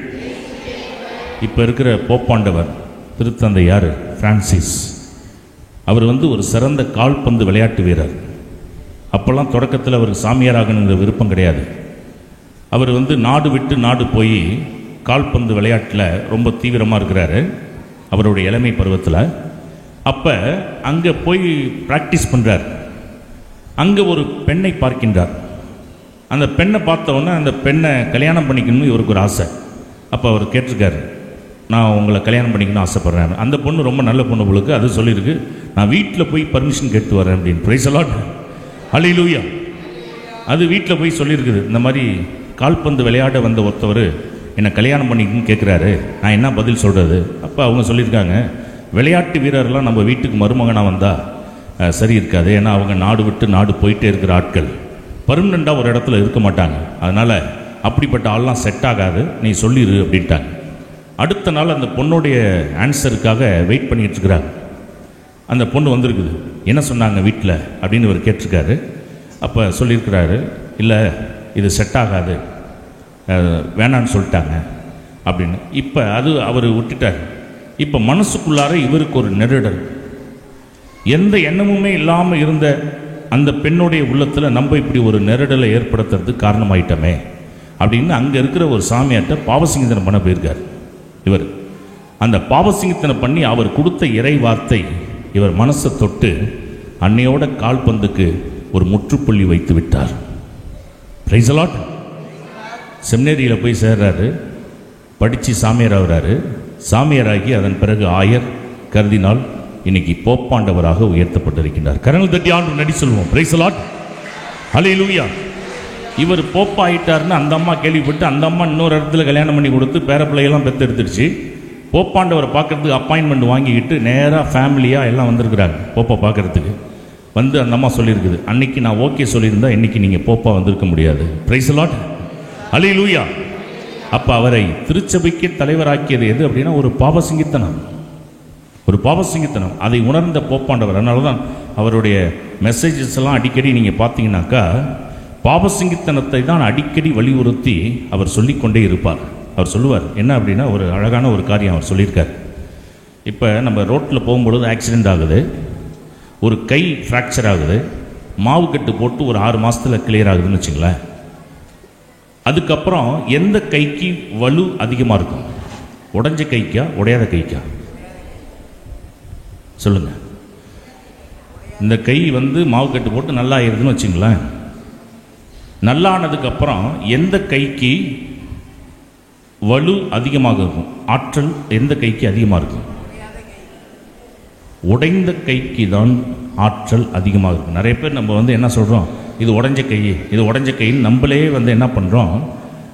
இப்போ இருக்கிற போப்பாண்டவர் திருத்தந்தை யார்? பிரான்சிஸ். அவர் ஒரு சிறந்த கால்பந்து விளையாட்டு வீரர். அப்போல்லாம் தொடக்கத்தில் அவருக்கு சாமியாராகணுங்கிற விருப்பம் கிடையாது. அவர் நாடு விட்டு நாடு போய் கால்பந்து விளையாட்டில் ரொம்ப தீவிரமாக இருக்கிறாரு அவருடைய இளமை பருவத்தில். அப்போ அங்கே போய் ப்ராக்டிஸ் பண்ணுறார். அங்கே ஒரு பெண்ணை பார்க்கின்றார். அந்த பெண்ணை பார்த்தவொன்னே அந்த பெண்ணை கல்யாணம் பண்ணிக்கணும்னு இவருக்கு ஒரு ஆசை. அப்போ அவர் கேட்டிருக்காரு, நான் உங்களை கல்யாணம் பண்ணிக்கணும்னு ஆசைப்பட்றேன். அந்த பொண்ணு ரொம்ப நல்ல பொண்ணு உங்களுக்கு, அது சொல்லியிருக்கு, நான் வீட்டில் போய் பர்மிஷன் கேட்டு வரேன் அப்படின்னு. பிரைஸ் தி லார்ட், ஹல்லேலூயா. அது வீட்டில் போய் சொல்லியிருக்குது, இந்த மாதிரி கால்பந்து விளையாட வந்த ஒருத்தவர் என்னை கல்யாணம் பண்ணிக்கணும்னு கேட்குறாரு, நான் என்ன பதில் சொல்கிறது? அப்போ அவங்க சொல்லியிருக்காங்க, விளையாட்டு வீரர்லாம் நம்ம வீட்டுக்கு மருமகனாக வந்தால் சரி இருக்காது. ஏன்னா அவங்க நாடு விட்டு நாடு போயிட்டே இருக்கிற ஆட்கள், பர்மனெண்ட்டாக ஒரு இடத்துல இருக்க மாட்டாங்க. அதனால் அப்படிப்பட்ட ஆள்லாம் செட் ஆகாது, நீ சொல்லிடு அப்படின்ட்டாங்க. அடுத்த நாள் அந்த பொண்ணுடைய ஆன்சருக்காக வெயிட் பண்ணிகிட்டு இருக்கிறாங்க. அந்த பொண்ணு வந்திருக்குது. என்ன சொன்னாங்க வீட்டில் அப்படின்னு இவர் கேட்டிருக்காரு. அப்போ சொல்லியிருக்கிறாரு, இல்லை இது செட் ஆகாது, வேணான்னு சொல்லிட்டாங்க அப்படின்னு. இப்போ அது அவர் விட்டுட்டார். இப்போ மனசுக்குள்ளார இவருக்கு ஒரு நெருடல். எந்த எண்ணமுமே இல்லாமல் இருந்த அந்த பெண்ணுடைய உள்ளத்தில் நம்ம இப்படி ஒரு நெருடலை ஏற்படுத்துறதுக்கு காரணமாயிட்டோமே அப்படின்னு அங்கே இருக்கிற ஒரு சாமியார்ட்ட பாவசிங்கத்தனம் பண்ண போயிருக்கார் இவர். அந்த பாவசிங்கத்தனை பண்ணி அவர் கொடுத்த இறை வார்த்தை இவர் மனசை தொட்டு அன்னையோட கால்பந்துக்கு ஒரு முற்றுப்புள்ளி வைத்து விட்டார். Price the Lord. செமினரியில் போய் சேர்றாரு, படித்து சாமியார் ஆகிறாரு. சாமியாராகி அதன் பிறகு ஆயர், கர்தினால், இன்னைக்கு போப்பாண்டவராக உயர்த்தப்பட்டிருக்கின்றார். கரங்கள் தட்டி ஆண்டு நடி சொல்லுவோம். பிரைஸ் தி லார்ட், ஹல்லேலூயா. இவர் போப்பாயிட்டார்னு அந்த அம்மா கேள்விப்பட்டு அந்த அம்மா இன்னொரு இடத்துல கல்யாணம் பண்ணி கொடுத்து பேரப்பிள்ளையெல்லாம் பெற்றெடுத்துருச்சு. போப்பாண்டவரை பார்க்கறதுக்கு அப்பாயின்மெண்ட் வாங்கிக்கிட்டு நேராக ஃபேமிலியாக எல்லாம் வந்திருக்கிறாங்க போப்பா பார்க்கறதுக்கு. அந்த அம்மா சொல்லியிருக்குது, அன்னைக்கு நான் ஓகே சொல்லியிருந்தா இன்னைக்கு நீங்கள் போப்பா வந்திருக்க முடியாது. பிரைஸ் தி லார்ட், ஹல்லேலூயா. அப்போ அவரை திருச்சபைக்கு தலைவராக்கியது எது அப்படின்னா ஒரு பாவசிங்கத்தனம், ஒரு பாவசிங்கத்தனம். அதை உணர்ந்த போப்பாண்டவர், அதனால தான் அவருடைய மெசேஜஸ் எல்லாம் அடிக்கடி நீங்கள் பார்த்தீங்கன்னாக்கா பாவசிங்கத்தனத்தை தான் அடிக்கடி வலியுறுத்தி அவர் சொல்லிக்கொண்டே இருப்பார். அவர் சொல்லுவார் என்ன அப்படின்னா, ஒரு அழகான ஒரு காரியம் அவர் சொல்லியிருக்கார். இப்போ நம்ம ரோட்டில் போகும்பொழுது ஆக்சிடெண்ட் ஆகுது, ஒரு கை ஃப்ராக்சர் ஆகுது, மாவு கட்டு போட்டு ஒரு 6 மாதத்தில் கிளியர் ஆகுதுன்னு வச்சுங்களேன். அதுக்கப்புறம் எந்த கைக்கு வலு அதிகமாக இருக்கும்? உடைஞ்ச கைக்கா உடையாத கைக்கா? சொல்லுங்க. இந்த கை மாவு கட்டு போட்டு நல்லா ஆயிருதுன்னு வச்சுங்களேன். நல்லானதுக்கப்புறம் எந்த கைக்கு வலு அதிகமாக இருக்கும்? ஆற்றல் எந்த கைக்கு அதிகமாக இருக்கும்? உடைந்த கைக்கு தான் ஆற்றல் அதிகமாக இருக்கும். நிறைய பேர் நம்ம என்ன சொல்கிறோம், இது உடைஞ்ச கை, இது உடைஞ்ச கைன்னு நம்மளே என்ன பண்ணுறோம்,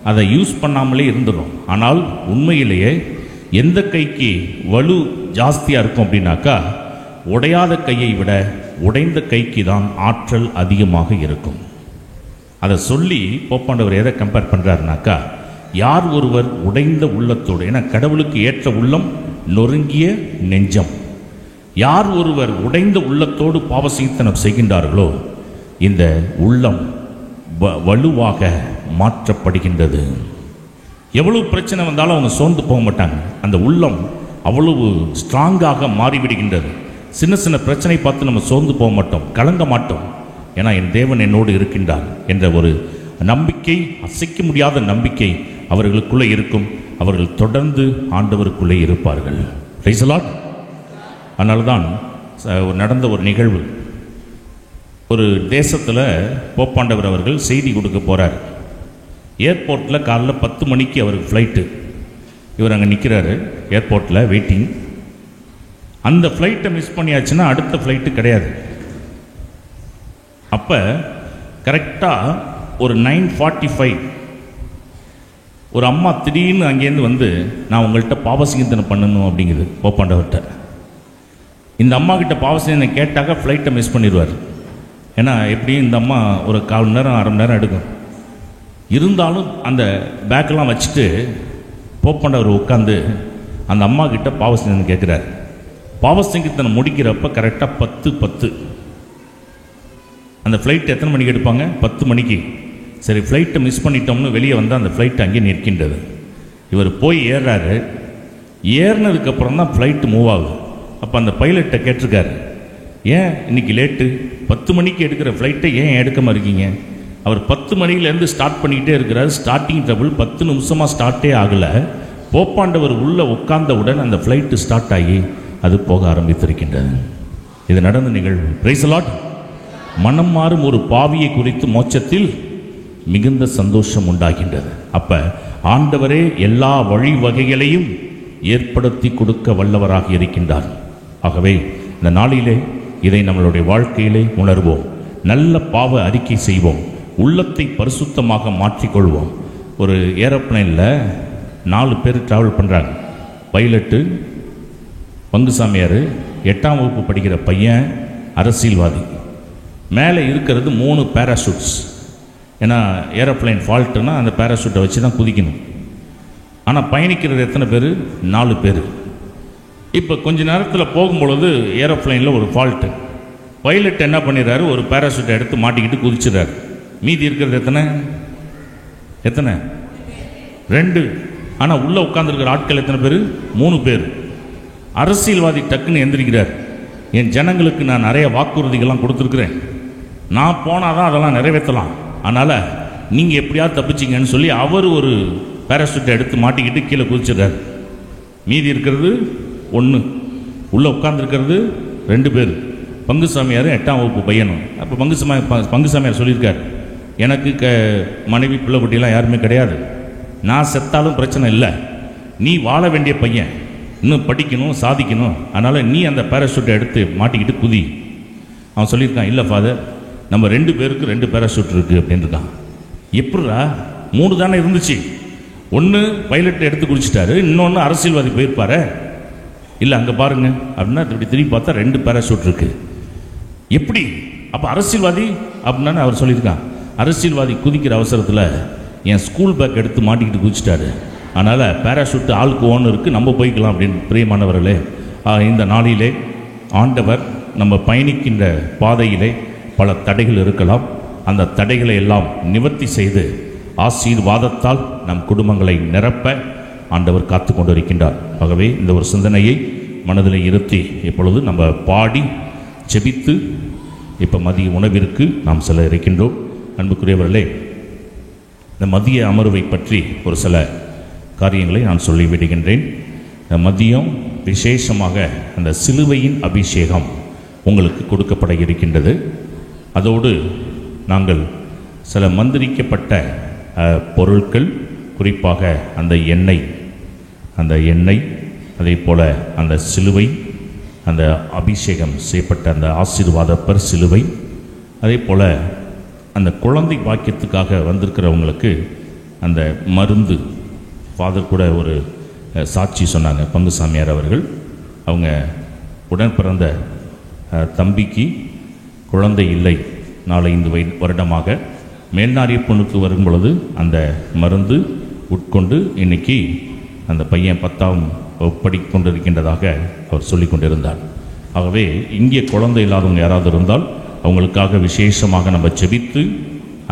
அதை யூஸ் பண்ணாமலே இருந்துடும். ஆனால் உண்மையிலேயே எந்த கைக்கு வலு ஜாஸ்தியாக இருக்கும் அப்படின்னாக்கா உடையாத கையை விட உடைந்த கைக்கு தான் ஆற்றல் அதிகமாக இருக்கும். அதை சொல்லி போப்பாண்டவர் எதை கம்பேர் பண்ணுறாருனாக்கா, யார் ஒருவர் உடைந்த உள்ளத்தோடு, ஏன்னா கடவுளுக்கு ஏற்ற உள்ளம் நொறுங்கிய நெஞ்சம், யார் ஒருவர் உடைந்த உள்ளத்தோடு பாவசிங்கத்தனம் செய்கின்றார்களோ இந்த உள்ளம் வலுவாக மாற்றப்படுகின்றது. எவ்வளவு பிரச்சனை வந்தாலும் அவங்க சோர்ந்து போக மாட்டாங்க. அந்த உள்ளம் அவ்வளவு ஸ்ட்ராங்காக மாறிவிடுகின்றது. சின்ன சின்ன பிரச்சனை பார்த்து நம்ம சோர்ந்து போக மாட்டோம், கலங்க மாட்டோம். ஏன்னா என் தேவன் என்னோடு இருக்கின்றார் என்ற ஒரு நம்பிக்கை, அசைக்க முடியாத நம்பிக்கை அவர்களுக்குள்ளே இருக்கும். அவர்கள் தொடர்ந்து ஆண்டவருக்குள்ளே இருப்பார்கள். Price the Lord. அதனால தான் நடந்த ஒரு நிகழ்வு, ஒரு தேசத்தில் போப்பாண்டவர் அவர்கள் செய்தி கொடுக்க போகிறார். ஏர்போர்ட்டில் காலைல 10 மணிக்கு அவருக்கு ஃப்ளைட்டு. இவர் அங்கே நிற்கிறாரு ஏர்போர்ட்டில் வெயிட்டிங். அந்த ஃப்ளைட்டை மிஸ் பண்ணியாச்சுன்னா அடுத்த ஃப்ளைட்டு கிடையாது. அப்போ கரெக்டாக ஒரு 9:45 ஒரு அம்மா திடீர்னு அங்கேருந்து நான் உங்கள்கிட்ட பாவசிங்கத்தனம் பண்ணணும் அப்படிங்குது போப்பாண்டவர்கிட்ட. இந்த அம்மா கிட்ட பாவசிங்கத்தனை கேட்டாக்கா ஃப்ளைட்டை மிஸ் பண்ணிடுவார். ஏன்னா எப்படியும் இந்த அம்மா ஒரு 1/4 மணி நேரம் 1/2 மணி நேரம் எடுக்கும். இருந்தாலும் அந்த பேக்கெல்லாம் வச்சுட்டு போப்பாண்டவர் உட்காந்து அந்த அம்மா கிட்ட பாவசிங்கத்தனை கேட்குறாரு. பாவசிங்கத்தனை முடிக்கிறப்ப கரெக்டாக 10:10. அந்த ஃப்ளைட் எத்தனை மணிக்கு எடுப்பாங்க? 10 மணிக்கு. சரி ஃப்ளைட்டை மிஸ் பண்ணிட்டோம்னு வெளியே வந்தால் அந்த ஃப்ளைட் அங்கே நிற்கின்றது. இவர் போய் ஏறாரு. ஏறினதுக்கப்புறம் தான் ஃப்ளைட்டு மூவ் ஆகுது. அப்போ அந்த பைலட்டை கேட்டிருக்காரு, ஏன் இன்னைக்கு லேட்டு, 10 மணிக்கு எடுக்கிற ஃப்ளைட்டை ஏன் எடுக்காமல் இருக்கீங்க? அவர் 10 மணிலேருந்து ஸ்டார்ட் பண்ணிக்கிட்டே இருக்கிறார். ஸ்டார்டிங் ட்ரபிள் 10 நிமிஷமாக ஸ்டார்ட்டே ஆகலை. போப்பாண்டவர் உள்ளே உட்கார்ந்தவுடன் அந்த ஃப்ளைட்டு ஸ்டார்ட் ஆகி அது போக ஆரம்பித்திருக்கின்றது. இது நடந்த நிகழ்வு. Price the Lord. மனம் மாறும் ஒரு பாவியை குறித்து மோட்சத்தில் மிகுந்த சந்தோஷம் உண்டாகின்றது. அப்ப ஆண்டவரே எல்லா வழிவகைகளையும் ஏற்படுத்தி கொடுக்க வல்லவராக இருக்கின்றார். ஆகவே இந்த நாளிலே இதை நம்மளுடைய வாழ்க்கையிலே உணர்வோம். நல்ல பாவ அறிக்கை செய்வோம். உள்ளத்தை பரிசுத்தமாக மாற்றிக்கொள்வோம். ஒரு ஏரோப்ளைனில் 4 பேர் ட்ராவல் பண்ணுறாங்க. பைலட்டு, பங்குசாமியார், 8ஆம் வகுப்பு படிக்கிற பையன், அரசியல்வாதி. மேலே இருக்கிறது 3 பேராஷூட்ஸ். ஏன்னா ஏரோப்ளைன் ஃபால்ட்டுன்னா அந்த பேராஷூட்டை வச்சு தான் குதிக்கணும். ஆனால் பயணிக்கிறது எத்தனை பேர்? 4 பேர். இப்போ கொஞ்ச நேரத்தில் போகும்பொழுது ஏரோப்ளைனில் ஒரு ஃபால்ட்டு. பைலட் என்ன பண்ணிடுறாரு, ஒரு பேராஷூட்டை எடுத்து மாட்டிக்கிட்டு குதிச்சிடுறாரு. மீதி இருக்கிறது எத்தனை? 2. ஆனால் உள்ளே உட்காந்துருக்கிற ஆட்கள் எத்தனை பேர்? 3 பேர். அரசியல்வாதி டக்குன்னு எந்திரிக்கிறார். என் ஜனங்களுக்கு நான் நிறைய வாக்குறுதிகள்லாம் கொடுத்துருக்குறேன், நான் போனால் தான் அதெல்லாம் நிறைவேற்றலாம், அதனால் நீங்கள் எப்படியாவது தப்பிச்சிங்கன்னு சொல்லி அவர் ஒரு பேராஷூட்டை எடுத்து மாட்டிக்கிட்டு கீழே குதிச்சிடுறார். மீதி இருக்கிறது 1. உள்ளே உட்காந்துருக்கிறது 2 பேர், பங்குசாமியார் 8ஆம் வகுப்பு பையனும். அப்போ பங்குசாமியார் சொல்லியிருக்கார், எனக்கு மனைவி பிள்ளை குட்டியெல்லாம் யாருமே கிடையாது, நான் செத்தாலும் பிரச்சனை இல்லை, நீ வாழ வேண்டிய பையன், இன்னும் படிக்கணும், சாதிக்கணும், அதனால் நீ அந்த பேராஷூட்டை எடுத்து மாட்டிக்கிட்டு குதி. அவன் சொல்லியிருக்கான், இல்லை ஃபாதர், நம்ம 2 பேருக்கு 2 பேராஷூட் இருக்குது அப்படின்னு இருக்கான். எப்படா 3 தானே இருந்துச்சு, 1 பைலட்டை எடுத்து குடிச்சிட்டாரு, இன்னொன்று அரசியல்வாதி போயிருப்பாரு. இல்லை அங்கே பாருங்க அப்படின்னா இப்படி திரும்பி பார்த்தா 2 பேராஷூட் இருக்குது. எப்படி? அப்போ அரசியல்வாதி அப்படின்னா அவர் சொல்லியிருக்கான், அரசியல்வாதி குதிக்கிற அவசரத்தில் என் ஸ்கூல் பேக் எடுத்து மாட்டிக்கிட்டு குதிச்சிட்டாரு, அதனால் பேராஷூட்டு ஆளுக்கு ஒன்று இருக்குது, நம்ம போய்க்கலாம் அப்படின்னு. பிரியமானவர்களே, இந்த நாளிலே ஆண்டவர் நம்ம பயணிக்கின்ற பாதையிலே பல தடைகள் இருக்கலாம். அந்த தடைகளை எல்லாம் நிவர்த்தி செய்து ஆசீர்வாதத்தால் நம் குடும்பங்களை நிரப்ப ஆண்டவர் காத்து கொண்டிருக்கின்றார். ஆகவே இந்த ஒரு சிந்தனையை மனதில் இருத்தி இப்பொழுது நம்ம பாடி ஜெபித்து இப்போ மதிய உணவிற்கு நாம் செல்ல இருக்கின்றோம். அன்புக்குரியவர்களே, இந்த மதிய அமர்வை பற்றி ஒரு சில காரியங்களை நான் சொல்லிவிடுகின்றேன். மதியம் விசேஷமாக அந்த சிலுவையின் அபிஷேகம் உங்களுக்கு கொடுக்கப்பட இருக்கின்றது. அதோடு நாங்கள் சில மந்திரிக்கப்பட்ட பொருட்கள், குறிப்பாக அந்த எண்ணெய் அதே போல் அந்த சிலுவை, அந்த அபிஷேகம் செய்யப்பட்ட அந்த ஆசீர்வாத சிலுவை, அதே போல் அந்த குழந்தை பாக்கியத்துக்காக வந்திருக்கிறவங்களுக்கு அந்த மருந்து. ஃபாதர் கூட ஒரு சாட்சி சொன்னாங்க, பங்குசாமியார் அவர்கள். அவங்க உடன் பிறந்த தம்பிக்கு குழந்தை இல்லை, 4-5 வருடமாக. மேல்நாரிய பொண்ணுக்கு வரும் பொழுது அந்த மருந்து உட்கொண்டு இன்னைக்கு அந்த பையன் 10ஆம் படித்துக் கொண்டிருக்கின்றதாக அவர் சொல்லி கொண்டிருந்தார். ஆகவே இங்கே குழந்தை இல்லாதவங்க யாராவது இருந்தால் அவங்களுக்காக விசேஷமாக நம்ம ஜெபித்து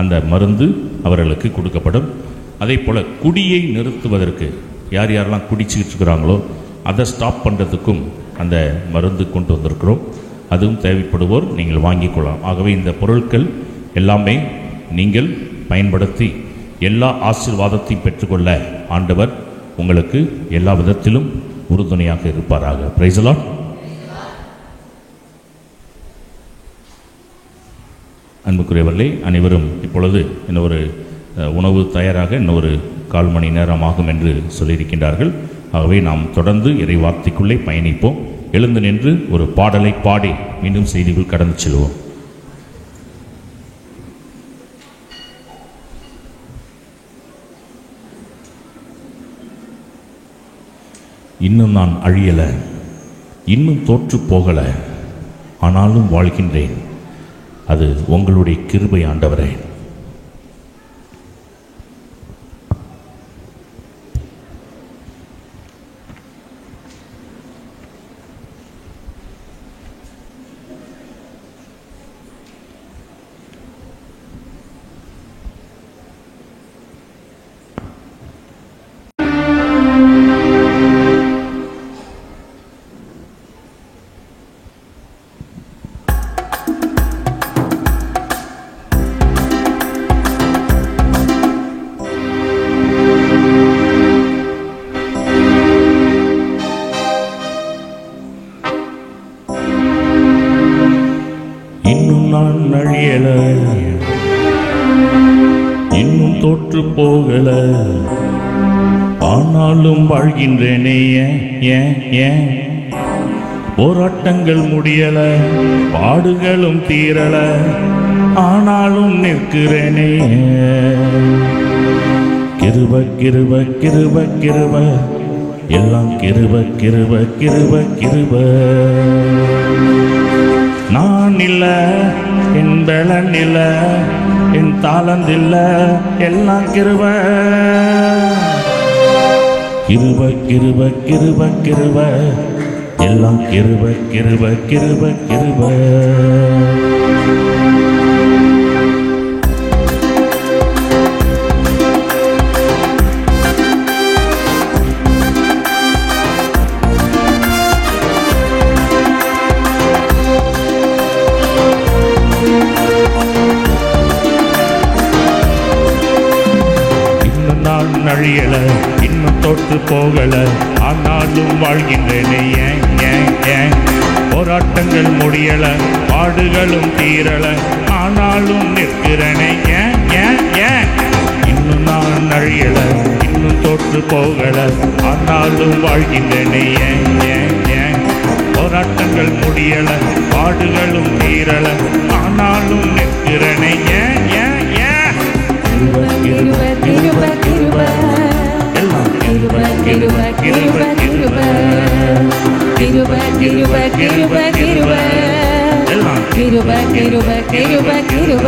அந்த மருந்து அவர்களுக்கு கொடுக்கப்படும். அதே போல் குடியை நிறுத்துவதற்கு யார் யாரெல்லாம் குடிச்சிக்கிட்டு இருக்கிறாங்களோ அதை ஸ்டாப் பண்ணுறதுக்கும் அந்த மருந்து கொண்டு வந்திருக்கிறோம். அதுவும் தேவைப்படுவோர் நீங்கள் வாங்கிக் கொள்ளலாம். ஆகவே இந்த பொருட்கள் எல்லாமே நீங்கள் பயன்படுத்தி எல்லா ஆசீர்வாதத்தையும் பெற்றுக்கொள்ள ஆண்டவர் உங்களுக்கு எல்லா விதத்திலும் உறுதுணையாக இருப்பாராக. Price the Lord. அன்புக்குரியவர்களே, அனைவரும் இப்பொழுது இன்னொரு உணவு தயாராக இன்னொரு 1/4 மணி நேரம் ஆகும் என்று சொல்லியிருக்கின்றார்கள். ஆகவே நாம் தொடர்ந்து இறை வார்த்தைக்குள்ளே பயணிப்போம். எழுந்து நின்று ஒரு பாடலை பாடி மீண்டும் செய்திகள் கடந்து செல்வோம். இன்னும் நான் அழியல, இன்னும் தோற்று போகல, ஆனாலும் வாழ்கின்றேன், அது உங்களுடைய கிருபை ஆண்டவரே. முடியல, இன்னும் தோற்று போகல, ஆனாலும் வாழ்கின்றேனே. ஏன் ஏன் ஏன் போராட்டங்கள் முடியல, பாடுகளும் தீரல, ஆனாலும் நிற்கிறேனே. கிருப கிருப கிருப கிருப, எல்லாம் கிருப கிருப கிருப கிருப. நான் இல்ல, என் பலன் இல்ல, என் தாளந்து இல்ல, எல்லாம் கிருப கிருப கிருப கிருப கிருப, எல்லாம் கிருப கிருப கிருப கிருப. இன்னும் நான் நழியல, இன்னும் தோற்று போகல, ஆனாலும் வாழ்கின்றேனே. ஏன் ஏன் ஏன் போராட்டங்கள் முடியல, பாடுகளும் தீரல, ஆனாலும் நிற்கிறேனே. ஏன் ஏன் ஏன் இன்னும் நான் நழியல, இன்னும் தோற்று போகல, ஆனாலும் வாழ்கின்றேனே. ஏன் ஏன் ஏன் போராட்டங்கள் முடியல, பாடுகளும் தீரல, ஆனாலும் நிற்கிறேனே. ஏன் ஏன் ஏன் கிருப கிருப கிருப, எல்லாம் கிருப கிருப கிருப கிருப, கிருப கிருப கிருப கிருப, எல்லாம் கிருப கிருப கிருப கிருப.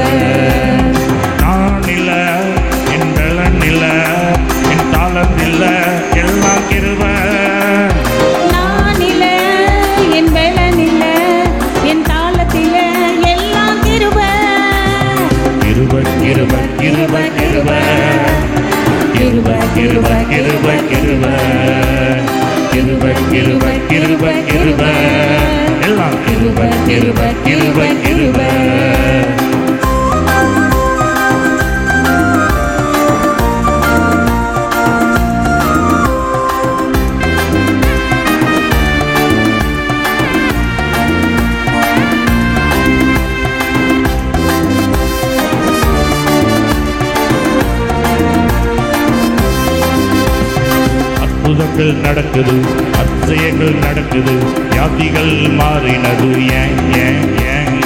நான் இல்ல, என் பலன் இல்ல, என் தாளந்து இல்ல, எல்லாம் கிருப. நான் இல்ல, என் பலன் இல்ல, என் தாளத்தில, எல்லாம் கிருப கிருப கிருப கிருப கிருப, கிருப கிருப கிருப கிருப, கிருப கிருப கிருப கிருப, எல்லாம் கிருப கிருப கிருப கிருப. அற்புதங்கள் நடக்குது, அதிசயங்கள் நடக்குது, வியாதிகள் மாறினது. ஏன் ஏன் ஏன்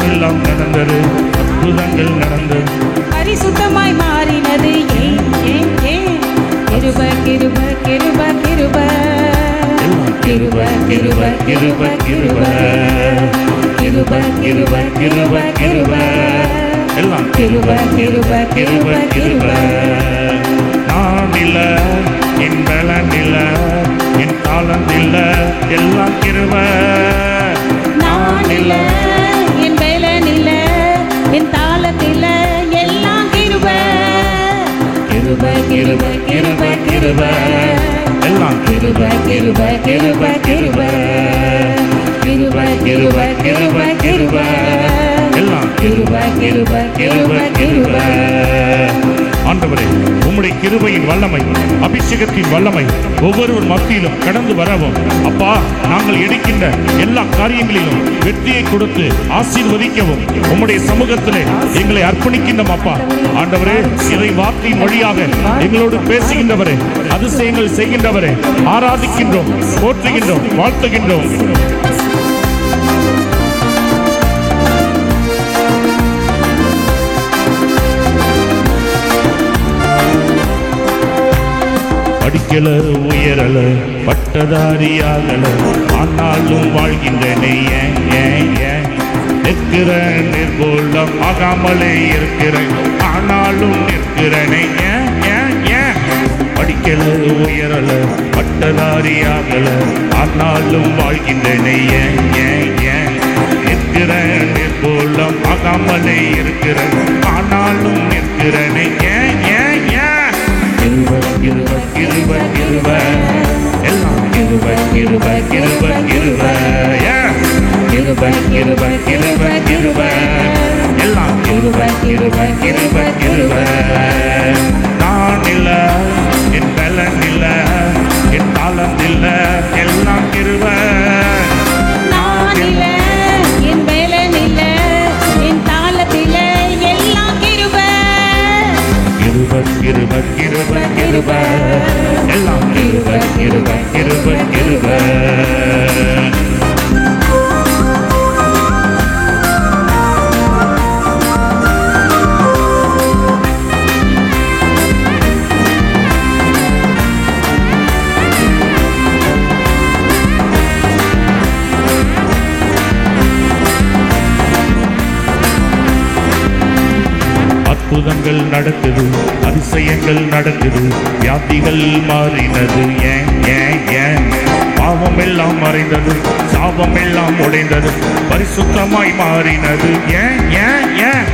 எல்லாம் நடந்தது, அற்புதங்கள் நடந்தது, பரிசுத்தமாய் மாறினது. ஏன் ஏன் ஏன் கிருப கிருப கிருப கிருப, கிருப கிருப கிருப கிருப, கிருப கிருப கிருப கிருப, எல்லாம் கிருப கிருப கிருப கிருப. நான் இல்ல, என் பலன் இல்ல, என் தாளந்து இல்ல, எல்லாம் கிருப. நான் இல்ல, என் பலன் இல்ல, என் தாளத்தில, எல்லாம் கிருப கிருப கிருப கிருப கிருப, எல்லாம் கிருப கிருப கிருப கிருப, கிருப கிருப கிருப கிருப, எல்லாம் கிருப கிருப கிருப கிருப. ஆண்டவரே, உம்முடைய கிருபையின் வல்லமை, அபிஷேகத்தின் வல்லமை ஒவ்வொருவர் மத்தியிலும் கடந்து வரவும். அப்பா, நாங்கள் எடுக்கின்ற எல்லா காரியங்களிலும் வெற்றியை கொடுத்து ஆசீர்வதிக்கவும் உம்முடைய சமூகத்திலே எங்களை அர்ப்பணிக்கின்றோம். அப்பா ஆண்டவரே, இறை வார்த்தையின் வழியாக எங்களோடு பேசுகின்றவரே, அதிசயங்கள் செய்கின்றவரே, ஆராதிக்கின்றோம், போற்றுகின்றோம், வாழ்த்துகின்றோம். படிக்கல, உயரல, பட்டதாரியாகல, ஆனாலும் வாழ்கின்றனே. ஏன் ஏன் ஏன் நிற்கிறேன், நிர்கூலம் ஆகாமலே இருக்கிறேன், ஆனாலும் நிற்கிறேனே. ஏன் ஏன் ஏன் படிக்கல, உயரல, பட்டதாரியாகல, ஆனாலும் வாழ்கின்றனே. ஏன் ஏன் ஏன் நிற்கிறேன், நிர்கூலம் ஆகாமலே இருக்கிறேன், ஆனாலும் நிற்கிறேனே. ஏன் ஏன் ஏன் கிருப கிருப கிருப கிருப, எல்லாம் கிருப கிருப கிருப கிருப, கிருப கிருப கிருப கிருப, எல்லாம் கிருப கிருப கிருப கிருப. நான் இல்ல, என் பலன் இல்ல, என் தாளந்து இல்ல, எல்லாம் கிருப. நான் இல்ல, என் பலன் இல்ல, என் தாள கிருபை கிருபை கிருபை எல்லாம் கிருபை கிருபை கிருபை கிருபை. அற்புதங்கள் நடக்குது, அதிசயங்கள் நடக்குது, வியாதிகள் மாறினது. ஏன் ஏன் ஏன்? பாவம் எல்லாம் மறைந்தது, சாபம் எல்லாம் உடைந்தது, பரிசுத்தமாய் மாறினது. ஏன் ஏன் ஏன்?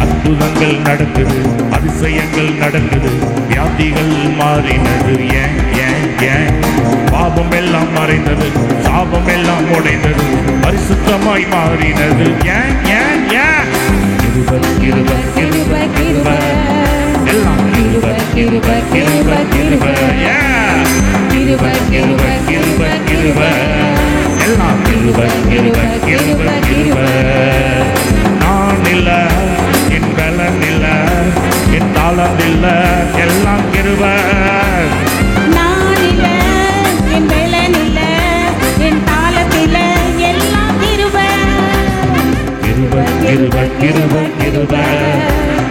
அற்புதங்கள் நடக்குது, அதிசயங்கள் நடக்குது, வியாதிகள் மாறினது. ஏன் ஏன் ஏன்? பாவம் எல்லாம் மறைந்தது, சாபம் எல்லாம் உடைந்தது, பரிசுத்தமாய் மாறினது. ஏன் ஏன் ஏன்? கிருபை கிருபை கிருபை கிருபை எல்லாம் கிருபை கிருபை கிருபை கிருபை. கிருபை கிருபை கிருபை கிருபை எல்லாம் கிருபை கிருபை கிருபை கிருபை. நான் இல்ல, என் பலன் இல்ல, என் தாளம் இல்ல, எல்லாம் கிருபை. நான் இல்ல, என் பலன் இல்ல, என் தாளத்தில எல்லாம் கிருபை. கிருபை கிருபை கிருபை கிருபை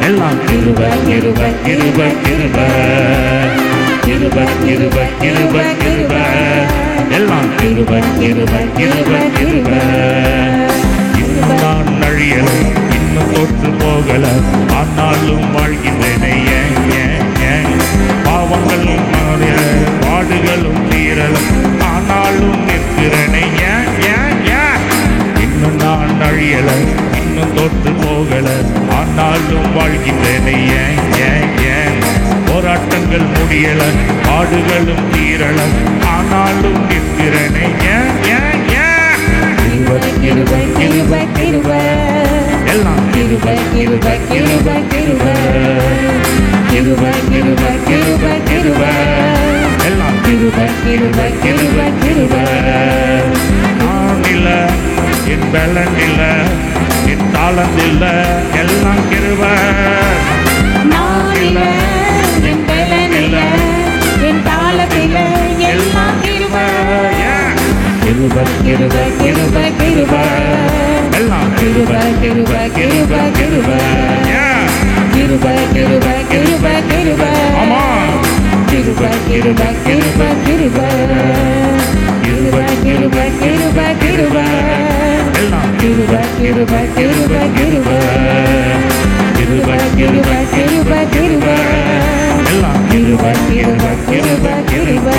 எல்லாம் கிருபை கிருபை கிருபை கிருபை. கிருபை கிருபை கிருபை கிருபை எல்லாம் கிருபை கிருபை கிருபை கிருபை. இன்னும் நான் அழியல, இன்னும் தோற்று போகல, ஆனாலும் வாழ்கின்றேனே. ஏன் ஏன் ஏன்? பாவங்களும் மாறிய, பாடுகளும் தீரல, ஆனாலும் நிற்கிறேனே. ஏன் ஏன் ஏன்? இன்னும் நான் அழியல, இன்னும் தோற்று போகல, ஆனாலும் வாழ்கின்றேனே. ஏன் ஏன் ஏன்? போராட்டங்கள் முடியல, பாடுகளும் தீரல, ஆனாலும் நிற்கிறேனே. ஏன் ஏன் ஏன்? கிருபை கிருபை கிருபை கிருபை எல்லாம் கிருபை கிருபை கிருபை கிருபை. கிருபை கிருபை கிருபை கிருபை எல்லாம் கிருபை கிருபை கிருபை கிருபை. நான் இல்ல, என் பலன் இல்ல, என் தாளம் இல்ல, எல்லாம் கிருபை. நான் இல்ல, என் பலன் இல்ல, என் தாளத்தில எல்லாம் கிருபை. கிருபை கிருபை கிருபை கிருபை எல்லாம் கிருபை கிருபை கிருபை கிருபை. கிருபை கிருபை கிருபை கிருபை ஆமா. கிருபை கிருபை கிருபை கிருபை. கிருபை கிருபை கிருபை கிருபை எல்லாம் கிருபை கிருபை கிருபை கிருபை. கிருபை கிருபை கிருபை கிருபை எல்லாம் கிருபை கிருபை கிருபை கிருபை.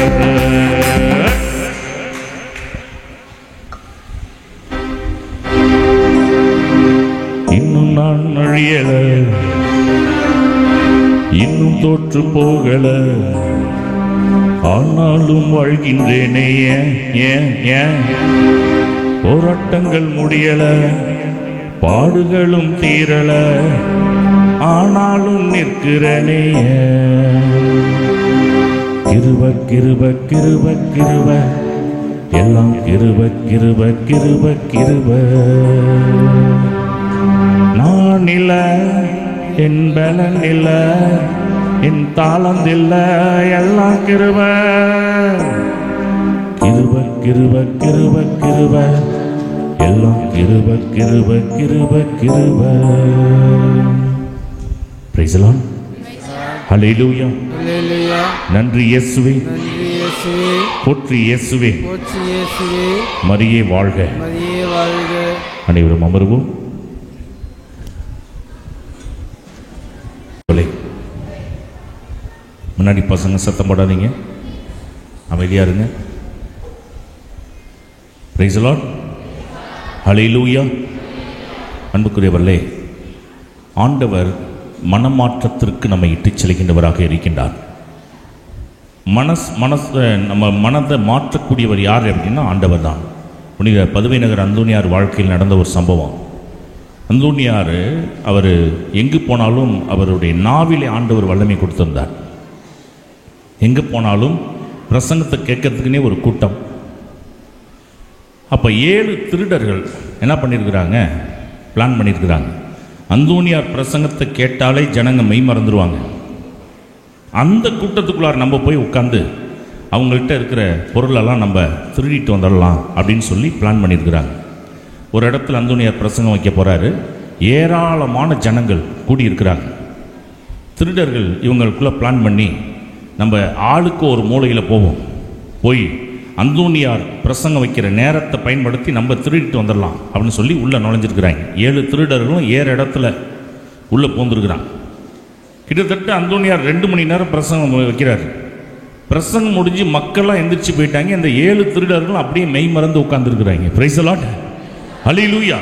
இன்னும் நான் அழியல, இன்னும் தோற்று போகல, ஆனாலும் வாழ்கின்றேனே. ஏன் ஏன் ஏன்? போராட்டங்கள் முடியல, பாடுகளும் தீரல, ஆனாலும் நிற்கிறேனே. கிருபை கிருபை கிருபை கிருபை எல்லாம் கிருபை கிருபை கிருபை கிருபை. நான் இல்ல, என் பலன் இல்ல, என் தாளம் இல்ல, எல்லாம் கிருபை. கிருபை கிருபை கிருபை கிருபை எல்லாம் கிருபை கிருபை கிருபை கிருபை. Praise the Lord. Hallelujah. அல்லேலூயா. நன்றி இயேசுவே, நன்றி இயேசுவே. போற்றி இயேசுவே. போற்றி இயேசுவே. மரியே வாழ்க. மரியே வாழ்க. அனைவரும் அமர்வோம். முன்னாடி பசங்க சத்தம் போடாதீங்க, அமைதியா இருங்க. Praise the Lord. Hallelujah. அன்புக்குரியவர்களே, ஆண்டவர் மனமாற்றத்திற்கு நம்மை இட்டுச் செல்கின்றவராக இருக்கின்றார். நம்ம மனதை மாற்றக்கூடியவர் யார் அப்படின்னா ஆண்டவர் தான். புனித பதுவை நகர் அந்தோனியார் வாழ்க்கையில் நடந்த ஒரு சம்பவம். அந்தோனியார் அவர் எங்கு போனாலும் அவருடைய நாவிலே ஆண்டவர் வல்லமை கொடுத்திருந்தார். எங்கே போனாலும் பிரசங்கத்தை கேட்கறதுக்குன்னே ஒரு கூட்டம். அப்போ 7 திருடர்கள் என்ன பண்ணியிருக்கிறாங்க, பிளான் பண்ணியிருக்கிறாங்க. அந்தோனியார் பிரசங்கத்தை கேட்டாலே ஜனங்க மெய் மறந்துடுவாங்க. அந்த கூட்டத்துக்குள்ளார நம்ம போய் உட்காந்து அவங்கள்ட்ட இருக்கிற பொருளெல்லாம் நம்ம திருடிட்டு வந்துடலாம் அப்படின்னு சொல்லி பிளான் பண்ணியிருக்கிறாங்க. ஒரு இடத்துல அந்தோனியார் பிரசங்கம் வைக்க போகிறாரு. ஏராளமான ஜனங்கள் கூடியிருக்கிறாங்க. திருடர்கள் இவங்களுக்குள்ளே பிளான் பண்ணி நம்ம ஆளுக்கு ஒரு மூலையில் போவோம், போய் அந்தோனியார் பிரசங்கம் வைக்கிற நேரத்தை பயன்படுத்தி நம்ம திருடிட்டு வந்துடலாம் அப்படின்னு சொல்லி உள்ளே நுழைஞ்சிருக்கிறாங்க. 7 திருடர்களும் ஏற இடத்துல உள்ளே போந்துருக்கிறாங்க. கிட்டத்தட்ட அந்தோனியார் 2 மணி நேரம் பிரசங்கம் வைக்கிறார். பிரசங்கம் முடிஞ்சு மக்கள்லாம் எந்திரிச்சு போயிட்டாங்க. இந்த 7 திருடர்களும் அப்படியே மெய் மறந்து உட்கார்ந்துருக்கிறாங்க. பிரைஸ் தி லார்ட், ஹல்லேலூயா.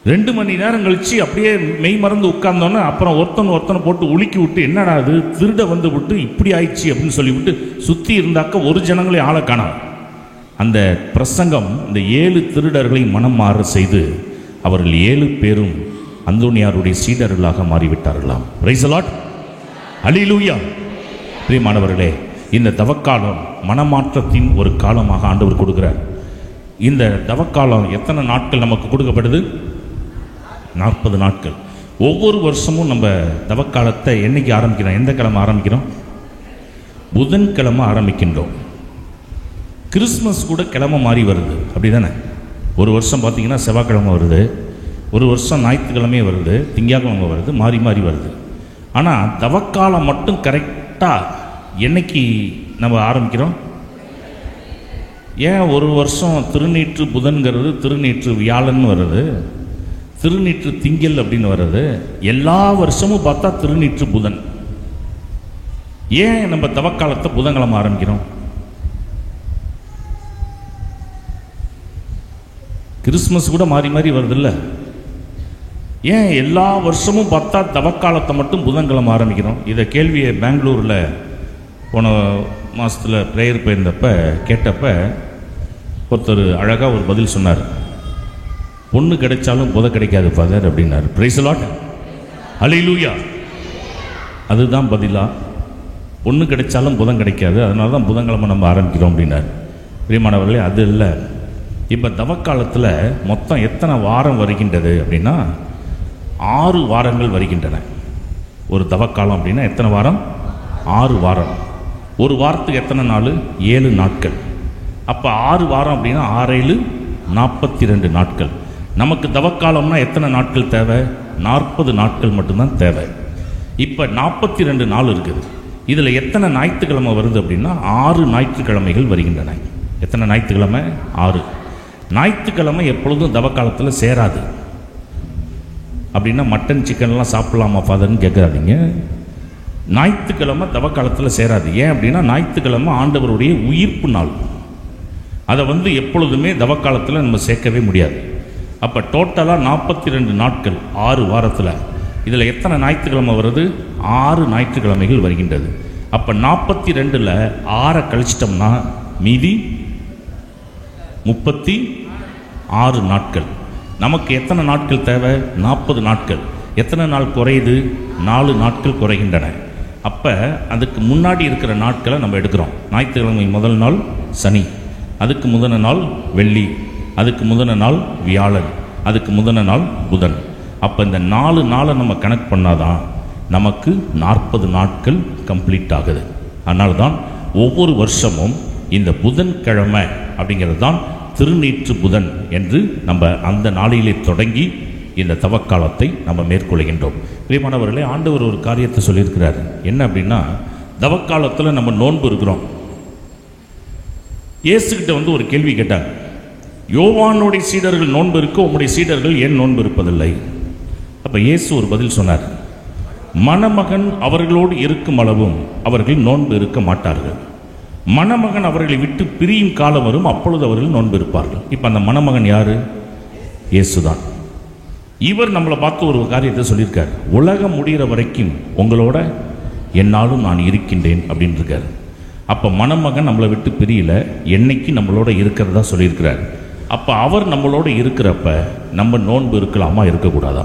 2 மணி நேரம் கழிச்சு அப்படியே மெய் மறந்து உட்கார்ந்தோன்னே அப்புறம் ஒருத்தனை போட்டு உலுக்கி விட்டு, என்னடா அது திருட வந்து விட்டு இப்படி ஆயிடுச்சு அப்படின்னு சொல்லிவிட்டு சுற்றி இருந்தாக்க ஒரு ஜனங்களே ஆளை காணாம். அந்த பிரசங்கம் இந்த 7 திருடர்களை மனம் மாற செய்து அவர்கள் 7 பேரும் அந்தோனியாருடைய சீடர்களாக மாறிவிட்டார்களாம். Price the Lord, hallelujah. பிரியமானவர்களே, இந்த தவக்காலம் மனமாற்றத்தின் ஒரு காலமாக ஆண்டவர் கொடுக்கிறார். இந்த தவக்காலம் எத்தனை நாட்கள் நமக்கு கொடுக்கப்படுது? 40 நாட்கள். ஒவ்வொரு வருஷமும் நம்ம தவக்காலத்தை என்னைக்கு ஆரம்பிக்கிறோம்? எந்த கிழமை ஆரம்பிக்கிறோம்? புதன்கிழமை ஆரம்பிக்கின்றோம். கிறிஸ்மஸ் கூட கிழமை மாறி வருது, அப்படி தானே? ஒரு வருஷம் பார்த்தீங்கன்னா செவ்வாய்க்கிழமை வருது, ஒரு வருஷம் ஞாயிற்றுக்கிழமையே வருது, திங்கட்கிழமை வருது, மாறி மாறி வருது. ஆனால் தவக்காலம் மட்டும் கரெக்டாக என்னைக்கு நம்ம ஆரம்பிக்கிறோம்? ஏன் ஒரு வருஷம் திருநீற்று புதன்கிறது, திருநீற்று வியாழன் வருது, திருநீற்று திங்கள் அப்படின்னு வருது? எல்லா வருஷமும் பார்த்தா திருநீற்று புதன். ஏன் நம்ம தவக்காலத்தை புதன்கிழமை ஆரம்பிக்கிறோம்? கிறிஸ்மஸ் கூட மாறி மாறி வருது இல்லை? ஏன் எல்லா வருஷமும் பார்த்தா தவக்காலத்தை மட்டும் புதன்கிழமை ஆரம்பிக்கிறோம்? இதை கேள்வியை பெங்களூரில் போன மாதத்தில் ப்ரேயர் போயிருந்தப்ப கேட்டப்ப ஒருத்தர் அழகாக ஒரு பதில் சொன்னார். பொண்ணு கிடைச்சாலும் புதை கிடைக்காது ஃபாதர் அப்படின்னாரு. பிரைஸ் தி லார்ட், ஹல்லேலூயா. அதுதான் பதிலா? பொண்ணு கிடைச்சாலும் புதன் கிடைக்காது, அதனால தான் புதன்கிழமை நம்ம ஆரம்பிக்கிறோம் அப்படின்னாரு. பிரியமானவர்களே, அது இல்லை. இப்போ தவக்காலத்தில் மொத்தம் எத்தனை வாரம் வருகின்றது அப்படின்னா 6 வாரங்கள் வருகின்றன. ஒரு தவக்காலம் அப்படின்னா எத்தனை வாரம்? 6 வாரம். ஒரு வாரத்துக்கு எத்தனை நாள்? 7 நாட்கள். அப்போ 6 வாரம் அப்படின்னா 6 7 42 நாட்கள். நமக்கு தவக்காலம்னா எத்தனை நாட்கள் தேவை? 40 நாட்கள் மட்டும்தான் தேவை. இப்போ 42 நாள் இருக்குது. இதில் எத்தனை ஞாயிற்றுக்கிழமை வருது அப்படின்னா 6 ஞாயிற்றுக்கிழமைகள் வருகின்றன. எத்தனை ஞாயிற்றுக்கிழமை? 6. ஞாயிற்றுக்கிழமை எப்பொழுதும் தவக்காலத்தில் சேராது. அப்படின்னா மட்டன் சிக்கன்லாம் சாப்பிடலாமா ஃபாதர்னு கேட்குறாதீங்க. ஞாயிற்றுக்கிழமை தவக்காலத்தில் சேராது. ஏன் அப்படின்னா ஞாயிற்றுக்கிழமை ஆண்டவருடைய உயிர்ப்பு நாள். அதை எப்பொழுதுமே தவக்காலத்தில் நம்ம சேர்க்கவே முடியாது. அப்போ டோட்டலாக 42 நாட்கள் 6 வாரத்தில். இதில் எத்தனை ஞாயிற்றுக்கிழமை வருது? 6 ஞாயிற்றுக்கிழமைகள் வருகின்றது. அப்போ 42ல் 6 கழிச்சிட்டோம்னா மீதி 36 நாட்கள். நமக்கு எத்தனை நாட்கள் தேவை? 40 நாட்கள். எத்தனை நாள் குறையுது? 4 நாட்கள் குறைகின்றன. அப்போ அதுக்கு முன்னாடி இருக்கிற நாட்களை நம்ம எடுக்கிறோம். ஞாயிற்றுக்கிழமை முதல் நாள் சனி, அதுக்கு முதன நாள் வெள்ளி, அதுக்கு முதன நாள் வியாழன், அதுக்கு முதன நாள் புதன். அப்போ இந்த 4 நாளை நம்ம கணக்கு பண்ணாதான் நமக்கு 40 நாட்கள் கம்ப்ளீட் ஆகுது. அதனால தான் ஒவ்வொரு வருஷமும் இந்த புதன்கிழமை அப்படிங்கிறது தான் திருநீற்று புதன் என்று நம்ம அந்த நாளிலே தொடங்கி இந்த தவக்காலத்தை நம்ம மேற்கொள்கின்றோம். பிரியமானவர்களே, ஆண்டவர் ஒரு காரியத்தை சொல்லியிருக்கிறார். என்ன அப்படின்னா, தவக்காலத்தில் நம்ம நோன்பு இருக்கிறோம். இயேசுகிட்ட ஒரு கேள்வி கேட்டாங்க. யோவானுடைய சீடர்கள் நோன்பு இருக்க, உம்முடைய சீடர்கள் ஏன் நோன்பு இருப்பதில்லை? அப்போ இயேசு ஒரு பதில் சொன்னார். மணமகன் அவர்களோடு இருக்கும் அளவும் அவர்கள் நோன்பு இருக்க மாட்டார்கள். மணமகன் அவர்களை விட்டு பிரியும் காலம் வரும், அப்பொழுது அவர்கள் நோன்பு இருப்பார்கள். இப்போ அந்த மணமகன் யாரு? இயேசுதான். இவர் நம்மளை பார்த்து ஒரு காரியத்தை சொல்லியிருக்கார். உலகம் முடிகிற வரைக்கும் உங்களோட என்னாலும் நான் இருக்கின்றேன் அப்படின்னு இருக்கார். அப்போ மணமகன் நம்மளை விட்டு பிரியல, என்னைக்கு நம்மளோட இருக்கிறதா சொல்லியிருக்கிறார். அப்போ அவர் நம்மளோட இருக்கிறப்ப நம்ம நோன்பு இருக்கலாமா இருக்கக்கூடாதா?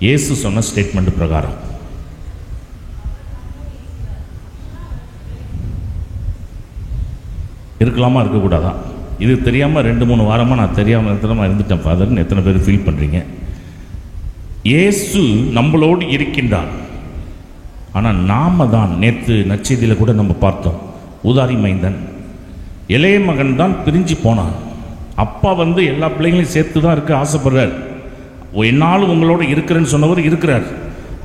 இயேசு சொன்ன ஸ்டேட்மெண்ட் பிரகாரம் இருக்கலாமா இருக்கக்கூடாதா? இது தெரியாமல் 2-3 வாரமாக நான் தெரியாமல் இருந்துட்டேன் ஃபாதர்னு எத்தனை பேர் ஃபீல் பண்ணுறீங்க? இயேசு நம்மளோடு இருக்கின்றார். ஆனால் நாம தான் நேற்று நற்செய்தியில் கூட நம்ம பார்த்தோம், ஊதாரி மைந்தன் இளைய மகன் தான் பிரிஞ்சு போனான். அப்பா வந்து எல்லா பிள்ளைங்களையும் சேர்த்து தான் இருக்க ஆசைப்படுறார். என்னாலும் உங்களோட இருக்கிறேன்னு சொன்னவர் இருக்கிறார்.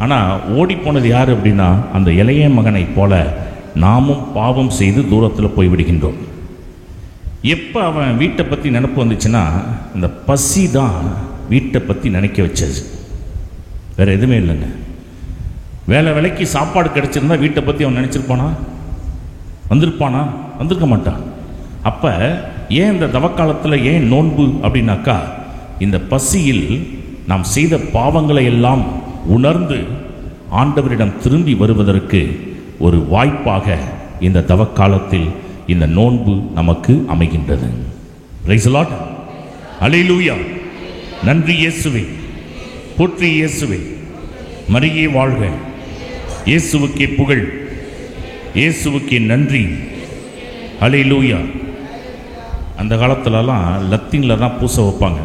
ஆனால் ஓடி போனது யார் அப்படின்னா அந்த இளைய மகனை போல நாமும் பாவம் செய்து தூரத்தில் போய்விடுகின்றோம். எப்போ அவன் வீட்டை பற்றி நினப்பு வந்துச்சுன்னா இந்த பசி தான் வீட்டை பற்றி நினைக்க வச்சது, வேறு எதுவுமே இல்லைங்க. வேலைக்கு சாப்பாடு கிடைச்சிருந்தா வீட்டை பற்றி அவன் நினச்சிருப்பானா? வந்திருப்பானா? வந்திருக்க மாட்டான். அப்போ ஏன் இந்த தவக்காலத்தில் ஏன் நோன்பு அப்படின்னாக்கா, இந்த பசியில் நாம் செய்த பாவங்களை எல்லாம் உணர்ந்து ஆண்டவரிடம் திரும்பி வருவதற்கு ஒரு வாய்ப்பாக இந்த தவக்காலத்தில் இந்த நோன்பு நமக்கு அமைகின்றது. Praise the Lord. அல்லேலூயா. நன்றி இயேசுவே, போற்றி இயேசுவே, மரியே வாழ்க, இயேசுவுக்கே புகழ், இயேசுவுக்கே நன்றி. அல்லேலூயா. அந்த காலத்துலலாம் லத்தீனில் தான் பூசை வைப்பாங்க.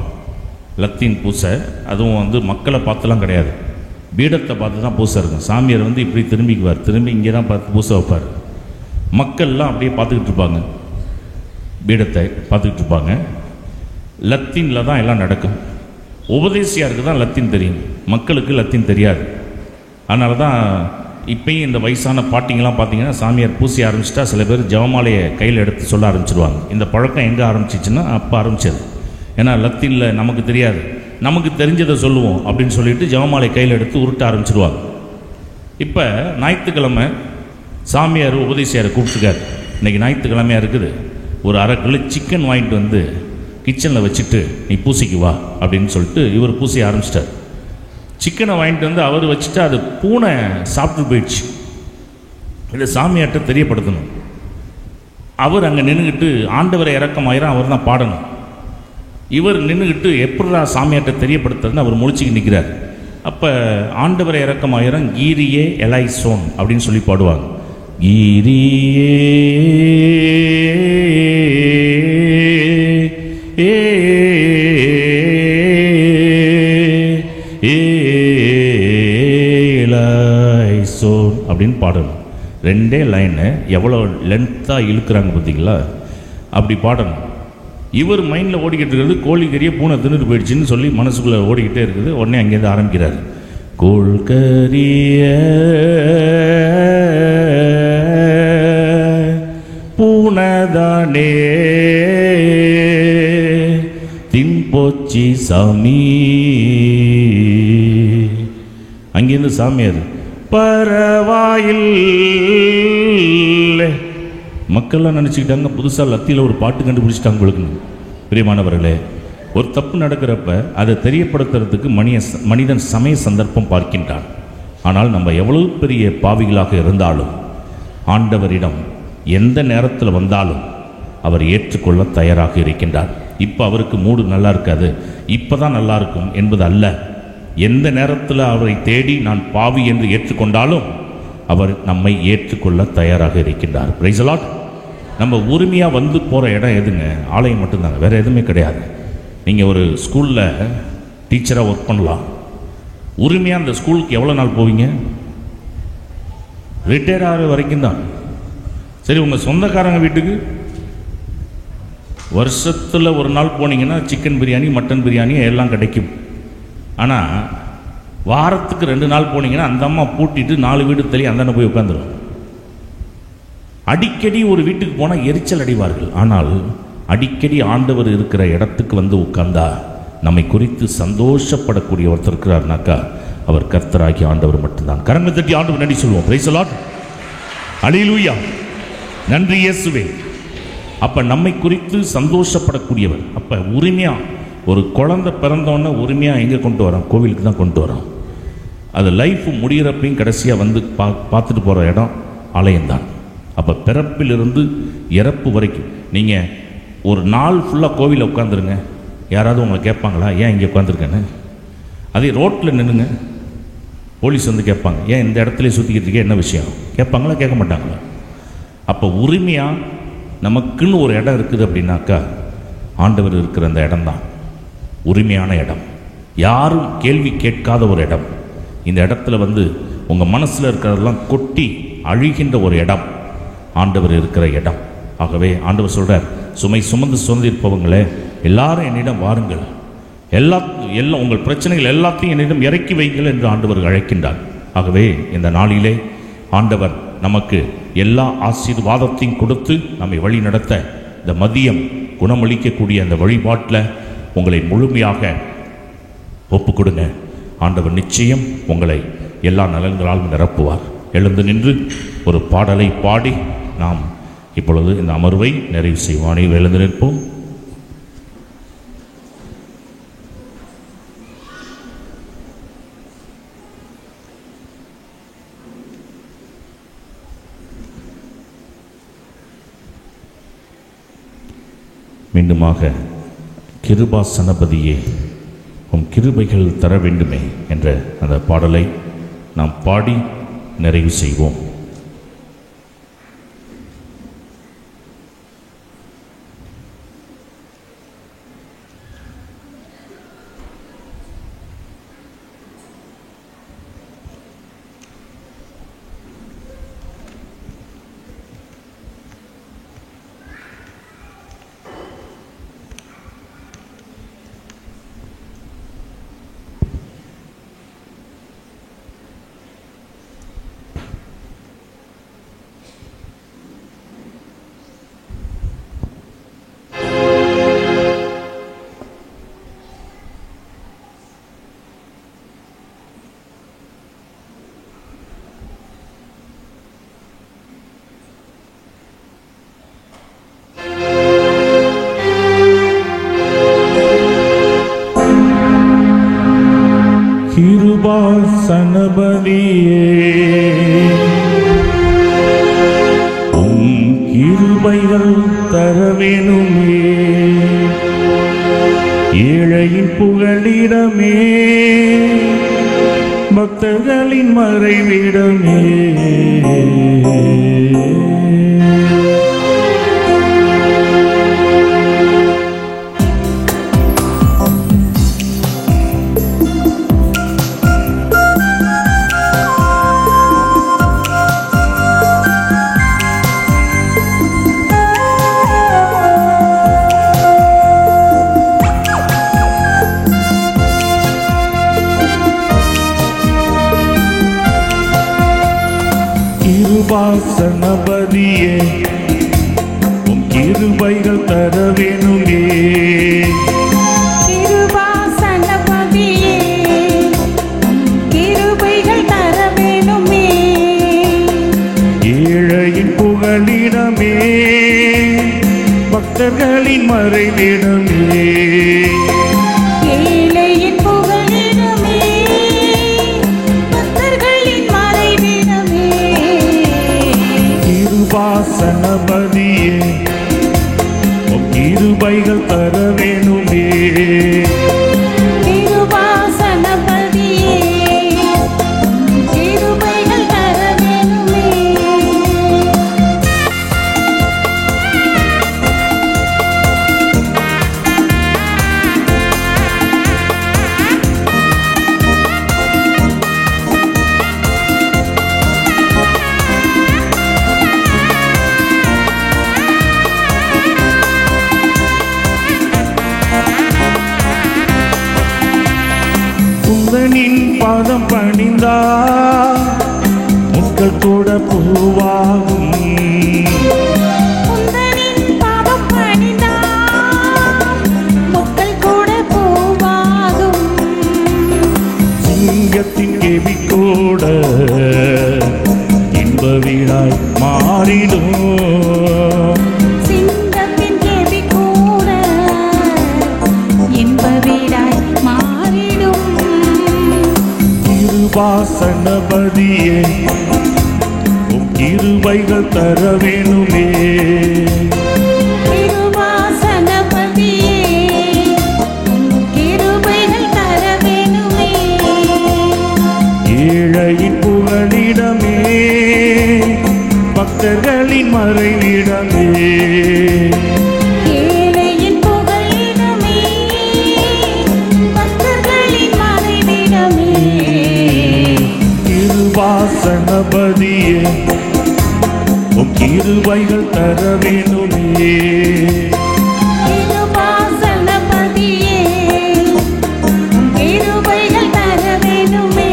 லத்தீன் பூசை, அதுவும் வந்து மக்களை பார்த்துலாம் கிடையாது, பீடத்தை பார்த்து தான் பூசை இருக்கும். சாமியார் வந்து இப்படி திரும்பிக்குவார், திரும்பி இங்கே தான் பார்த்து பூசை வைப்பார். மக்கள்லாம் அப்படியே பார்த்துக்கிட்டு இருப்பாங்க, பீடத்தை பார்த்துக்கிட்டு இருப்பாங்க. லத்தீனில் தான் எல்லாம் நடக்கும். உபதேசியாருக்கு தான் லத்தீன் தெரியும், மக்களுக்கு லத்தீன் தெரியாது. அதனால தான் இப்பயும் இந்த வயசான பாட்டிங்கெல்லாம் பார்த்தீங்கன்னா சாமியார் பூசி ஆரம்பிச்சிட்டா சில பேர் ஜெபமாலையை கையில் எடுத்து சொல்ல ஆரம்பிச்சிடுவாங்க. இந்த பழக்கம் எங்கே ஆரம்பிச்சிச்சுன்னா அப்போ ஆரம்பிச்சது. ஏன்னா லத்தீனில் நமக்கு தெரியாது, நமக்கு தெரிஞ்சதை சொல்லுவோம் அப்படின்னு சொல்லிட்டு ஜெபமாலை கையில் எடுத்து உருட்ட ஆரம்பிச்சிடுவாங்க. இப்போ ஞாயிற்றுக்கிழமை சாமியார் உபதேசியாரை கூப்பிட்டுருக்காரு. இன்றைக்கி ஞாயிற்றுக்கிழமையாக இருக்குது, ஒரு அரை கிலோ சிக்கன் வாங்கிட்டு வந்து கிச்சனில் வச்சுட்டு நீ பூசிக்கு வா அப்படின்னு சொல்லிட்டு இவர் பூசி ஆரம்பிச்சிட்டார். சிக்கனை வாங்கிட்டு வந்து அவர் வச்சுட்டு அது பூனை சாப்பிட்டு போயிடுச்சு. இதை சாமியார்கிட்ட தெரியப்படுத்தணும். அவர் அங்கே நின்றுக்கிட்டு ஆண்டவரை இறக்கமாயிரம் அவர் தான் பாடணும். இவர் நின்றுக்கிட்டு எப்படா சாமியார்கிட்ட தெரியப்படுத்துறதுன்னு அவர் முழிச்சுக்கு நிற்கிறார். அப்போ ஆண்டவரை இறக்கமாயிரம் கீரியே எலைசோன் அப்படின்னு சொல்லி பாடுவாங்க. கீரியே எலைசோன் அப்படின்னு பாடணும். ரெண்டே லைனு எவ்வளோ லென்த்தாக இழுக்கிறாங்க பார்த்தீங்களா, அப்படி பாடணும். இவர் மைண்டில் ஓடிக்கிட்டு இருக்கிறது கோழிக்கறியை பூனை தின்னுட்டு போயிடுச்சுன்னு சொல்லி மனசுக்குள்ளே ஓடிக்கிட்டே இருக்குது. உடனே அங்கேருந்து ஆரம்பிக்கிறார். கோழ்கரிய பூனைதானே தின்போச்சி சாமி. அங்கேருந்து சாமியார் பரவாயில். மக்கள்லாம் நினச்சிக்கிட்டாங்க புதுசாக லத்தியில் ஒரு பாட்டு கண்டுபிடிச்சிட்டாங்க உங்களுக்கு. பிரியமானவர்களே, ஒரு தப்பு நடக்கிறப்ப அதை தெரியப்படுத்துறதுக்கு மனிதன் சமய சந்தர்ப்பம் பார்க்கின்றான். ஆனால் நம்ம எவ்வளவு பெரிய பாவிகளாக இருந்தாலும் ஆண்டவரிடம் எந்த நேரத்தில் வந்தாலும் அவர் ஏற்றுக்கொள்ள தயாராக இருக்கின்றார். இப்போ அவருக்கு மூடு நல்லா இருக்காது, இப்போ தான் நல்லா இருக்கும் என்பது அல்ல. எந்த நேரத்தில் அவரை தேடி நான் பாவி என்று ஏற்றுக்கொண்டாலும் அவர் நம்மை ஏற்றுக்கொள்ள தயாராக இருக்கின்றார். Price the Lord. நம்ம உரிமையாக வந்து போகிற இடம் எதுங்க? ஆலயம் மட்டும்தாங்க, வேறு எதுவுமே கிடையாது. நீங்கள் ஒரு ஸ்கூலில் டீச்சராக ஒர்க் பண்ணலாம். உரிமையாக அந்த ஸ்கூலுக்கு எவ்வளோ நாள் போவீங்க? ரிட்டையர் ஆகிற வரைக்கும் தான். சரி, உங்கள் சொந்தக்காரங்க வீட்டுக்கு வருஷத்தில் ஒரு நாள் போனீங்கன்னா சிக்கன் பிரியாணி மட்டன் பிரியாணி எல்லாம் கிடைக்கும். ஆனால் வாரத்துக்கு 2 நாள் போனீங்கன்னா அந்த அம்மா பூட்டிட்டு 4 வீடு தள்ளி அந்தாண்ட போய் உட்காந்துரும். அடிக்கடி ஒரு வீட்டுக்கு போனால் எரிச்சல் அடைவார்கள். ஆனால் அடிக்கடி ஆண்டவர் இருக்கிற இடத்துக்கு வந்து உட்கார்ந்தா நம்மை குறித்து சந்தோஷப்படக்கூடிய ஒருத்தர் இருக்கிறார்னாக்கா அவர் கர்த்தராகி ஆண்டவர் மட்டும்தான். கரங்களை தட்டி ஆண்டவர் நன்றி சொல்லுவோம். Praise the Lord. அல்லேலூயா. நன்றி இயேசுவே. அப்போ நம்மை குறித்து சந்தோஷப்படக்கூடியவர். அப்போ உரிமையாக ஒரு குழந்தை பிறந்தோன்னே உரிமையாக எங்கே கொண்டு வரோம்? கோவிலுக்கு தான் கொண்டு வரோம். அது லைஃப் முடிகிறப்பையும் கடைசியாக வந்து பார்த்துட்டு போகிற இடம் ஆலயம்தான். அப்போ பிறப்பிலிருந்து இறப்பு வரைக்கும் நீங்கள் ஒரு நாள் ஃபுல்லாக கோவிலில் உட்காந்துருங்க. யாராவது உங்களை கேட்பாங்களா ஏன் இங்கே உட்காந்துருக்கேன்னு? அதே ரோட்டில் நின்றுங்க, போலீஸ் வந்து கேட்பாங்க ஏன் இந்த இடத்துல சுற்றிக்கிட்டு இருக்கே, என்ன விஷயம் கேட்பாங்களா? கேட்க மாட்டாங்களா? அப்போ உரிமையாக நமக்குன்னு ஒரு இடம் இருக்குது அப்படின்னாக்கா ஆண்டவர் இருக்கிற அந்த இடம்தான் உரிமையான இடம். யாரும் கேள்வி கேட்காத ஒரு இடம். இந்த இடத்துல வந்து உங்கள் மனசில் இருக்கிறதெல்லாம் கொட்டி அழிகின்ற ஒரு இடம் ஆண்டவர் இருக்கிற இடம். ஆகவே ஆண்டவர் சொல்கிறார், சுமை சுமந்து சுமந்திருப்பவங்களே எல்லாரும் என்னிடம் வாருங்கள், எல்லாம் உங்கள் பிரச்சனைகள் எல்லாத்தையும் என்னிடம் இறக்கி வைங்கள் என்று ஆண்டவர் அழைக்கின்றார். ஆகவே இந்த நாளிலே ஆண்டவர் நமக்கு எல்லா ஆசீர்வாதத்தையும் கொடுத்து நம்மை வழி நடத்த இந்த மதியம் குணமளிக்கக்கூடிய அந்த வழிபாட்டில் உங்களை முழுமையாக ஒப்பு கொடுங்க. ஆண்டவர் நிச்சயம் உங்களை எல்லா நலன்களாலும் நிரப்புவார். எழுந்து நின்று ஒரு பாடலை பாடி நாம் இப்பொழுது இந்த அமர்வை நிறைவு செய்வானே. எழுந்து நிற்போம். மீண்டுமாக கிருபாசனபதியே உம் கிருபைகள் தர வேண்டுமே என்ற அந்த பாடலை நாம் பாடி நிறைவு செய்வோம். கிருபாசனபதியே உம் கிருபைகள் தர வேணுமே, ஏழையின் புகலிடமே பக்தர்களின் மறைவிடமே. கிருபாசனபதியே உம் கிருபைகள் தர வேணுமே, கிருபாசனபதியே கிருபைகள் தர வேணுமே, ஏழையின் புகலிடமே பக்தர்களின் மறைவிடமே. ஏழையின் புகலிடமே பக்தர்களின் மறைவிடமே. கிருபாசனபதியே உம் கிருபைகள் தர வேணுமே, கிருபாசனபதியே கிருபைகள் தர வேணுமே. சுந்தனின் பாதம் பணிந்தா முட்கள் கூட பூவாகும், உந்தனின் பாதம் பணிந்தால் முட்கள் கூட பூவாகும், சிங்கத்தின் கெவி கூட இன்ப வீடாய் மாறிடும், சிங்கத்தின் கேள்வி கூட இன்ப வீடாய் மாறிடும். கிருபாசனபதியே உம் கிருபைகள் தர வேணுமே, கிருபாசனபதியே கிருபைகள் தர வேணுமே, ஏழையின் புகலிடமே பக்தர்களின் மறைவிடமே. ஏழையின் புகலிடமே பக்தர்களின் மறைவிடமே. கிருபா வேணுமே. கிருபாசனபதியே உம் கிருபைகள் தர வேணுமே.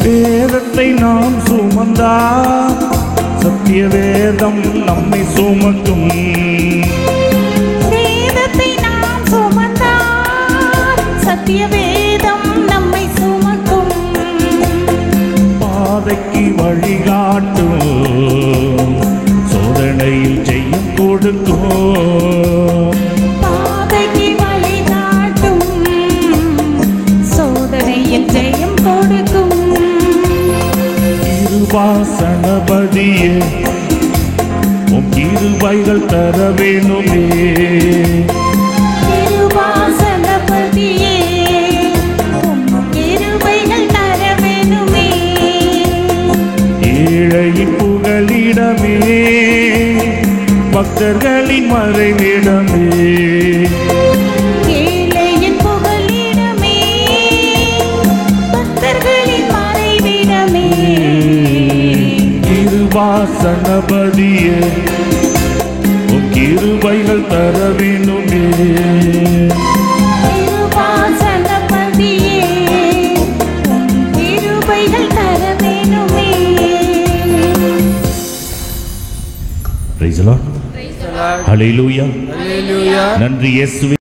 வேதத்தை நாம் சுமந்தா சத்திய வேதம் நம்மை சுமக்கும். வேதத்தை நாம் சுமந்தால் சத்திய வேதம் நம்மை சுமக்கும். பாதைக்கு வழிகாட்டும், சோதனையில் ஜெயம் கொடுக்கும். பாதைக்கு வழிகாட்டும், சோதனையில் ஜெயம் கொடுக்கும். கிருபாசனபதியே உம் கிருபைகள் தர வேணுமே. கிருபாசனபதியே உம் கிருபைகள் தர வேணுமே. ஏழையின் புகலிடமே, பக்தர்களின் மறைவிடமே. ஏழையின் புகலிடமே, பக்தர்களின் மறைவிடமே. கிருபாசனபதியே உம் கிருபைகள் தர வேணுமே. கிருபாசனபதியே உம் கிருபைகள் தர வேணுமே. Praise the Lord. Hallelujah. Hallelujah. நன்றி இயேசுவே.